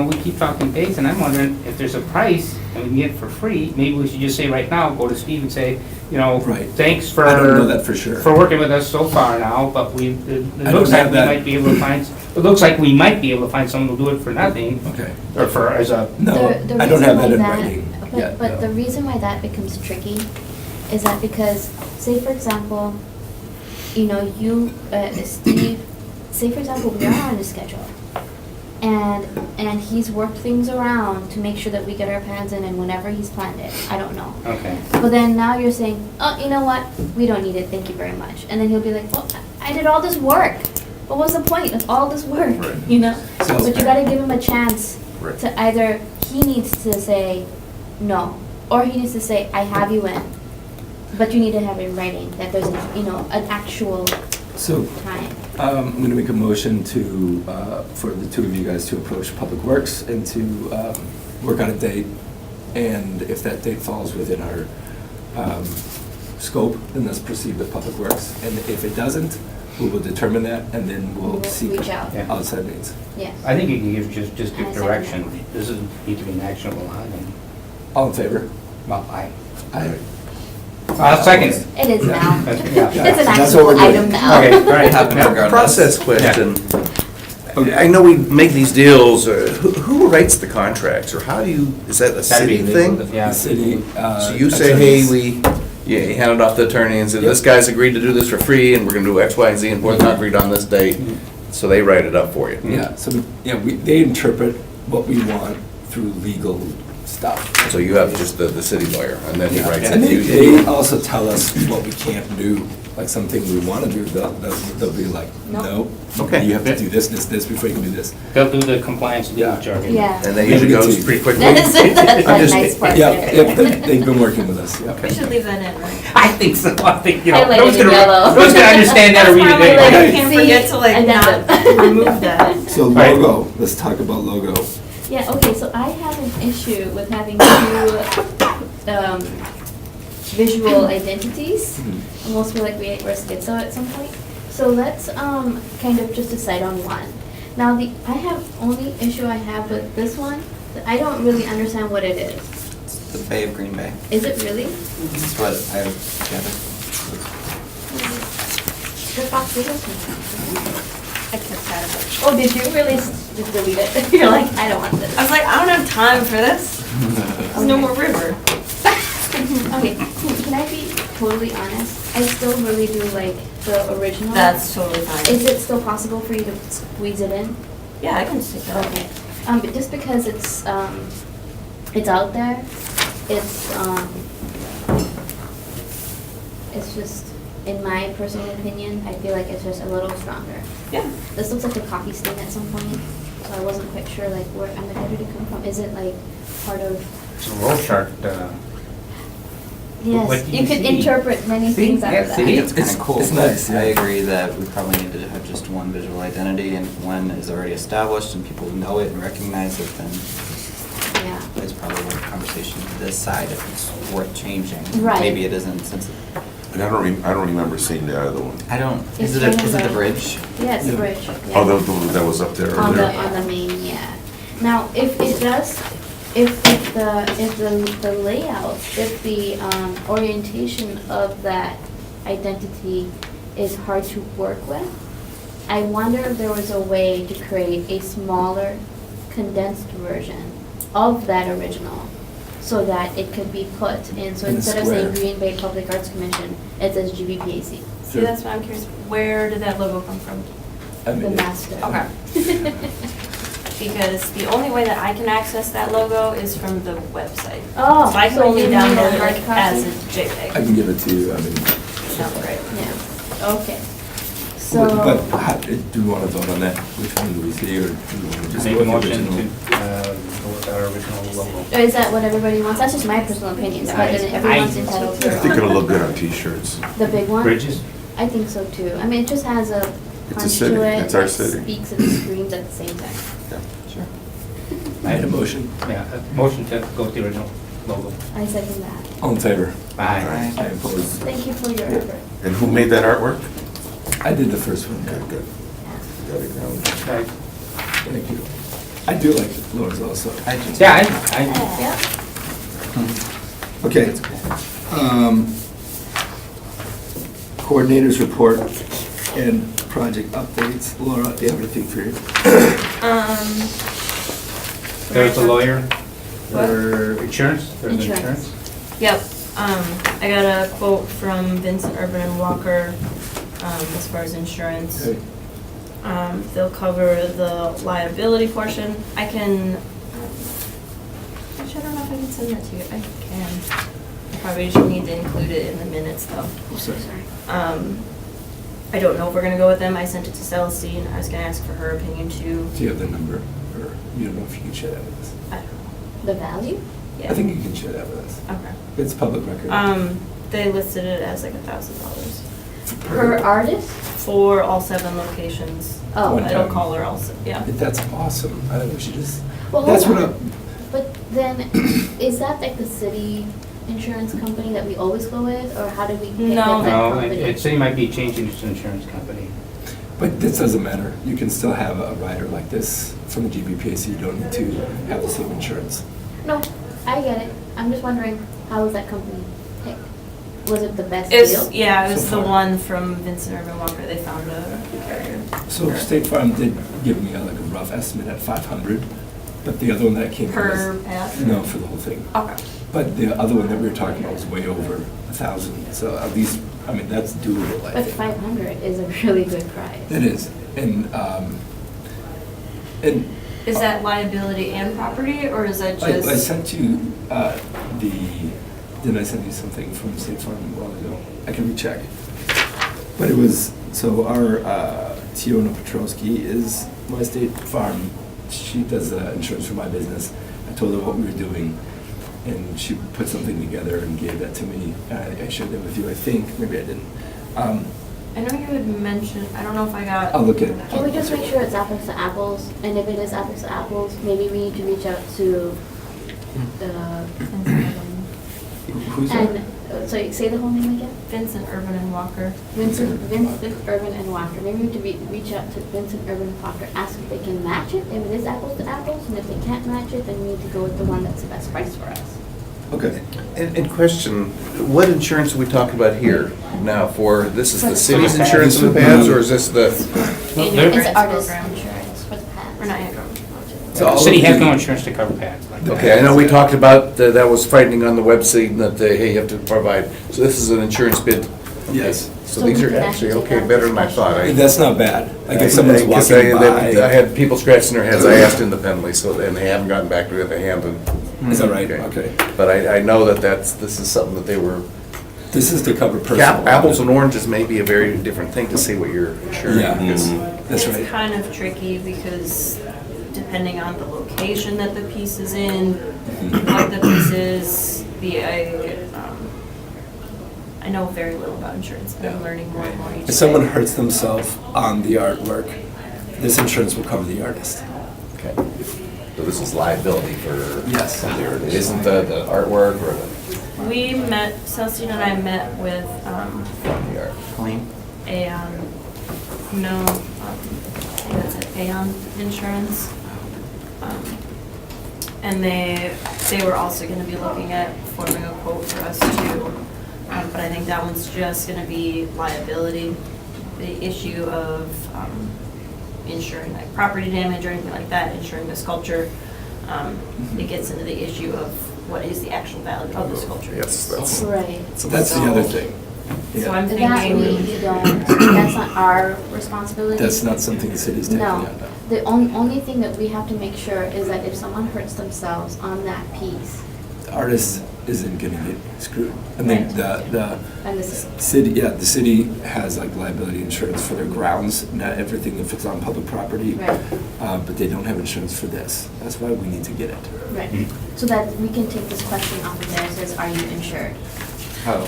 we keep talking dates, and I'm wondering if there's a price and we can get it for free, maybe we should just say right now, go to Steve and say, Right. thanks for. I don't know that for sure. For working with us so far now, but it I looks don't like have we that. might be able to find, it looks like we might be able to find someone who'll do it for nothing, Okay. or as a, No, The I don't have that reason in why writing. yet. But the though. reason why that becomes tricky is that because, say for example, you know, Steve, say for example, we are on a schedule. And he's worked things around to make sure that we get our plans in and whenever he's planned it. I don't know. Okay. But then now you're saying, oh, you know what? We don't need it. Thank you very much. And then he'll be like, well, I did all this work. What was the point of all this work? Right. You know? So- But you gotta give him a chance Right. to either, he needs to say no, or he needs to say, I have you in. But you need to have it in writing that there's, an actual So, time. I'm going to make a motion to, for the two of you guys to approach Public Works and to work on a date. And if that date falls within our scope, then let's proceed with Public Works. And if it doesn't, we will determine that and then we'll We'll seek reach out. Yeah. outside means. Yes. I think you can just give I second direction. that. This doesn't need to be an actionable item. All in favor? Well, Aye. I'll second it. It is now. Yeah. It's an That's what we're actual doing. item now. Okay, all right. Happens regardless. Process question. I know we make these deals, who writes the contracts, or how do you, is that a That'd be city legal, thing? Yeah. The city. So you say, hey, you hand it off to the attorney and say, this guy's agreed to do this for free, and we're gonna do X, Y, and Z, and board's not agreed on this date, so they write it up for you. Yeah, so, they interpret what we want through legal stuff. So you have just the city lawyer, and then he writes it. And You- they also tell us what we can't do, like something we want to do, they'll be like, no, Okay. you have to do this before you can do this. They'll do the compliance legal Yeah. jargon. Yeah. And that usually goes pretty quickly. That's I'm a just- nice part Yeah, there. they've been working with us, yeah. We should leave that in, right? I think so. I think, no Highlighted one's in gonna, yellow. no one's gonna understand that or read it That's probably, anyway. like, can't forget to, like, Addendum. not remove that. So Right. logo, let's talk about logo. Yeah, okay, so I have an issue with having two visual identities. Mhm. Almost feel like we're schizo at some point. So let's kind of just decide on one. Now, only issue I have with this one, that I don't really understand what it is. It's the Bay of Green Bay. Is it really? That's what I gathered. The Fox Videos I kept that of it. Oh, did you really just delete it? You're like, I don't want this. I was like, I don't have time for this. There's no more river. Okay, can I be totally honest? I still really do like the original. That's totally fine. Is it still possible for you to squeeze it in? Yeah, I can stick that. Okay. But just because it's out there, it's just, in my personal opinion, I feel like it's just a little stronger. Yeah. This looks like a coffee stain at some point, so I wasn't quite sure like where did it come from? Is it like part of? It's a Rorschach, Yes, What do you you could see? interpret many See? things out Yeah, of that. I think see? it's kind It's- of cool, it's but nice, yeah. I agree that we probably need to have just one visual identity, and if one is already established and people know it and recognize it, then Yeah. it's probably worth a conversation to decide if it's worth changing. Right. Maybe it isn't, since And I don't remember seeing the other one. I don't, It's is it kind of the a- bridge? Yeah, it's the Yeah. bridge. Oh, Yeah. that was up there On earlier. the main, yeah. Now, if it does, if the layout, if the orientation of that identity is hard to work with, I wonder if there was a way to create a smaller, condensed version of that original so that it could be put in, so In a instead of saying square. Green Bay Public Arts Commission, it says GBPAC, See, that's why I'm curious, where did that logo come from? I the mean, master. Okay. Because the only way that I can access that logo is from the website. Oh, So I can so only you need download a it hard as a copy? I JPEG. can give it to you, I mean, Sounds great. Yeah, okay. So. but do we want to vote on that? Which one do we see, or do we want to just Make go a with the motion original? to go with our original logo. Or is that what everybody wants? That's just my personal opinion, but then everyone's entitled I think to it'll look good on t-shirts. the big one. Bridges? I think so too. I mean, it just has a It's a punch city. to it. It's our that city. Speaks and screams at the same time. Sure. I had a motion. Yeah, a motion to go with the original logo. I second that. All in favor? Aye. I oppose. Thank you for your effort. And who made that artwork? I did the first one. Okay, good. Got it down. Right. Thank you. I do like Laura's also. I do. Yeah, Yeah. Okay. Coordinators report and project updates. Laura, do you have anything for you? There's the lawyer. For insurance, for the Insurance. insurance? Yep, I got a quote from Vincent Urban and Walker, as far as insurance. Okay. They'll cover the liability portion. I can, actually, I don't know if I can send that to you. I can. Probably just need to include it in the minutes though. I'm so sorry. I don't know if we're gonna go with them. I sent it to Celestine. I was gonna ask for her opinion too. Do you have the number, or you don't know if you can share that with us? I don't know. The value? Yeah. I think you can share that with us. Okay. It's public record. They listed it as like $1,000 Per artist? for all 7 locations. Oh. One It'll time. call her also, yeah. That's awesome. I think we should just, Well, that's hold what on. But then, is that like the city insurance company that we always go with, or how do we pick No. that No, company? the city might be changing its insurance company. but this doesn't matter. You can still have a rider like this from the GBPAC. You don't need to have the same insurance. No, I get it. I'm just wondering, how was that company picked? Was it the best It was, deal? yeah, it was So the far. one from Vincent Urban Walker. They found a carrier. So State Farm did give me like a rough estimate at 500, but the other one that came from Per was, pass? no, for the whole thing. Okay. But the other one that we were talking about was way over 1,000. So at least, I mean, that's doable, I But think. 500 is a really good price. It is, and Is that liability and property, or is that I just? sent you didn't I send you something from State Farm a while ago? I can recheck. But it was, so our Tiona Petrowski is my State Farm. She does insurance for my business. I told her what we were doing, and she put something together and gave that to me. I shared that with you, I think, maybe I didn't. I know you had mentioned, I don't know if I got. I'll look at it. Can we just make sure it's apples to apples? And if it is apples to apples, maybe we need to reach out to the, Who's that? and, so say the whole name again? Vincent Urban and Walker. Vincent Urban and Walker. Maybe we need to reach out to Vincent Urban and Walker, ask if they can match it, if it is apples to apples, and if they can't match it, then we need to go with the one that's the best price for us. Okay. And question, what insurance are we talking about here now for, this is For the the city's pads. insurance for the pads, or is this the? Well, It's there- artist program. insurance for the pads. Or not yet. So The all city of has the- no insurance to cover pads. like that. Okay, I know we talked about, that was frightening on the website, that, hey, you have to provide, so this is an insurance bid. Yes. So So these we are can actually, actually take okay, out better this than I thought. question. That's not bad. Like if someone's Because walking I by. had people scratching their heads, I asked independently, so, and they haven't gotten back to me, they haven't. Is that right? Okay. But I know that this is something that they were, This is to cover personal. apples and oranges may be a very different thing to see what you're insuring. Yeah. because- That's It's right. kind of tricky because depending on the location that the piece is in, what the piece is, I know very little about insurance. I'm Yeah. learning more and more each day. If someone hurts themselves on the artwork, this insurance will cover the artist. Okay. So this is liability for. Yes. It isn't the artwork or the. We met, Celestine and I met with The art. Clean. Aon, I think that's it, Aon Insurance. And they were also gonna be looking at forming a quote for us too. But I think that one's just gonna be liability, the issue of insuring like property damage or anything like that, insuring the sculpture. It gets into the issue of what is the actual value of the sculpture. Yes, that's. Right. So that's the other thing. So I'm That thinking. we don't, that's not our responsibility. That's not something the city's taking No, on. No. the only thing that we have to make sure is that if someone hurts themselves on that piece, The artist isn't gonna get screwed. I mean, Right. the and this is, the city has like liability insurance for their grounds, not everything if it's on public property. Right. But they don't have insurance for this. That's why we need to get it. right, so that we can take this question off of there, it says, are you insured? How?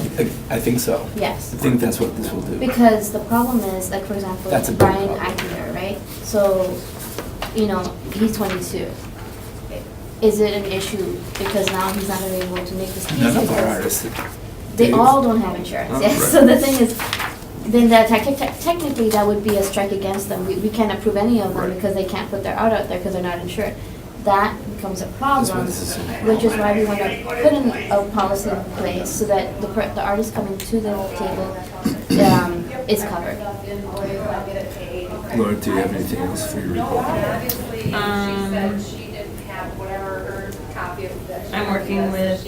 I think so. Yes. I think that's what this will do. Because the problem is, like, for example, That's a big Brian problem. Eichner, right? So, he's 22. Is it an issue because now he's not able to make this piece? None of our because artists. They all don't have insurance, Oh, yes. right. So the thing is, then that technically that would be a strike against them. We can't approve any of them Right. because they can't put their art out there because they're not insured. That becomes a problem, this is so bad. which is why we want to put in a policy in place so that the artist coming to the table is covered. Laura, do you have anything else for your report? Um, She didn't have whatever her copy I'm working with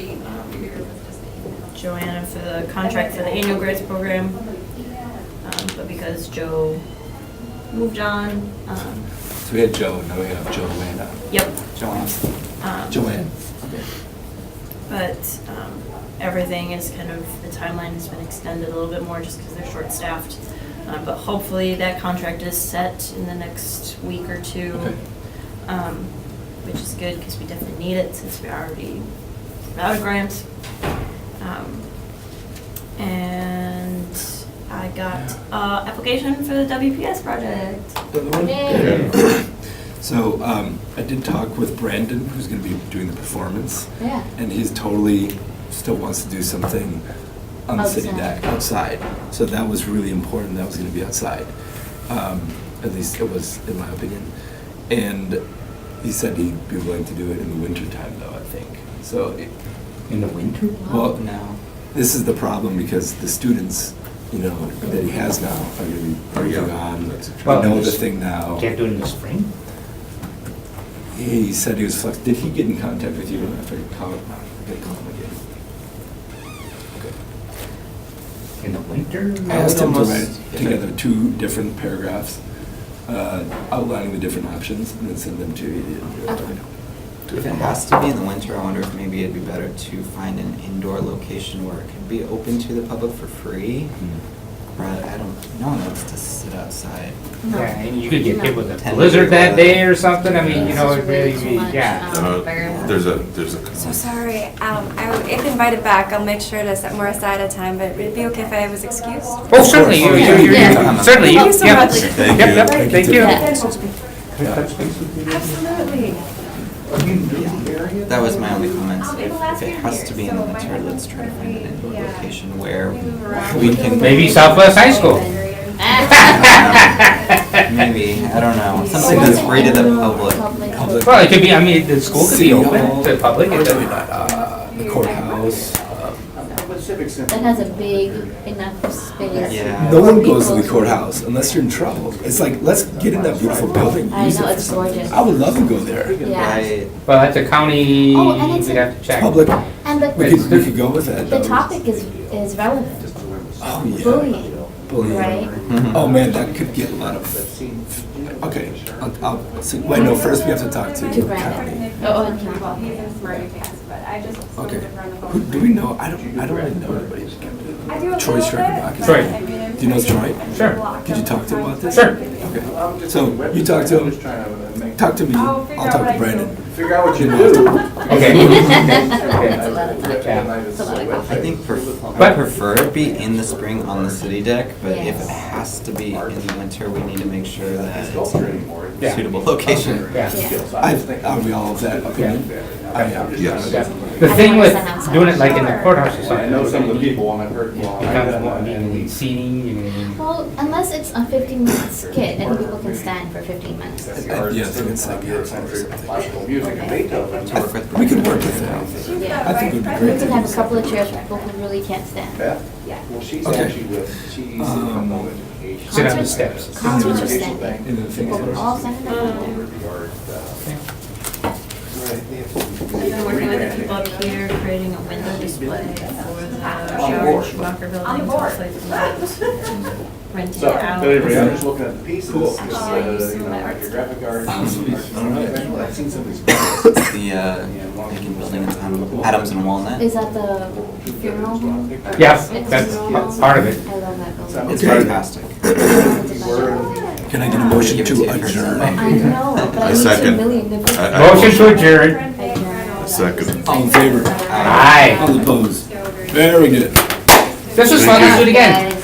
Joanna for the contract for the annual grants program. But because Joe moved on, So we had Joe, now we have Joanna. yep. Joanne. Joanne. But everything is kind of, the timeline has been extended a little bit more just because they're short-staffed. But hopefully that contract is set in the next week or two, Okay. which is good because we definitely need it since we're already out of grants. And I got application for the WPS project. So, I did talk with Brandon, who's gonna be doing the performance, Yeah. and he's totally, still wants to do something on the city Outside. deck, outside. So that was really important, that was gonna be outside. At least it was, in my opinion. And he said he'd be willing to do it in the winter time though, I think. So, In the winter? well, No. this is the problem because the students, you know, that he has now are gonna be working on, Well, we know the thing now. Can't do it in the spring? He said he was flex, did he get in contact with you after I call him again? In the winter? I asked him to almost- write together 2 different paragraphs, outlining the different options, and then send them to you. If it has to be in the winter, I wonder if maybe it'd be better to find an indoor location where it could be open to the public for free. Rather, I don't, no one wants to sit outside. No. Yeah, and you could get hit with a 10 blizzard that degree day or something, I mean, you know, It's it'd really really too be, much, yeah. There's a So sorry, if invited back, I'll make sure to set more aside a time, but it'd be okay if I was excused? Oh, certainly, you, Yeah. certainly, Thank you so yeah. much. Yep, yep, thank you. Yeah. Absolutely. That was my only comment. If it has to be in the winter, let's try to find an indoor location where we can. Maybe Southwest High School. Maybe, I don't know, something that's free to the public. Well, it could be, I mean, the school could be open to the public. It doesn't- The courthouse. That has a big enough space. Yeah. No one goes to the courthouse unless you're in trouble. It's like, let's get in that beautiful building. I use know, it for it's something. gorgeous. I would love to go there. Yeah. Right. Well, that's a county, Oh, and it's we'd a- have to check. Public, And we could go with that. the though. topic is relevant. Oh, yeah. Bullying, Bullying. right? Oh, man, that could get a lot of, okay, I'll, see, wait, no, first we have to talk to To the Brandon. county. Oh, and Campbell. Okay. Who, do we know, I don't really know anybody. Troy Streckenbach. Troy. Do you know Troy? Sure. Could you talk to him about this? Sure. Okay. So you talk to him, talk to me, I'll talk to Brandon. Figure out what you do. Okay. That's a lot of time. Yeah. That's a lot of I conflict. think I But- prefer it be in the spring on the city deck, but if Yes. it has to be in the winter, we need to make sure that it's Yeah. a suitable location. Yeah. Are we all of that opinion? I am. Yes. Yeah. The thing with doing it like in the courthouse or I something. know some of the people, and I've heard, well, I've Becomes done more, that. meaning seating, you know. Well, unless it's a 15-minute skit and people can stand for 15 minutes. That's the Yeah, I arts think it's like of Eurocentric classical music and Beethoven. To work with We could work with that. Yeah. I think it would be We great. can have a couple of chairs for people who really can't stand. Beth? Well, she's Okay. actually with, she's a couple of education. Sit on the Concerts- steps. Concerts are Educational standing. thing. And the thing People is, all standing up there. Art, right, they have some- I've been working with the people up here, creating a window display for the board. Schumacher building, to hopefully rent it So, out. but anyway, I'm just looking at the pieces, Cool. just, Oh, you you know, saw like that. your graphic art. All right. I've seen some of these. It's the vacant building in Adams and Walnut. Is that the funeral home? Yeah, It's that's a funeral home? part of it. I love that building. It's Okay. fantastic. can I get a motion Give it to to you first. adjourn? I know, but I I need 2 second. million to. Motion to adjourn. Second. All in favor? Aye. All opposed? Very good. This was fun, let's do it again.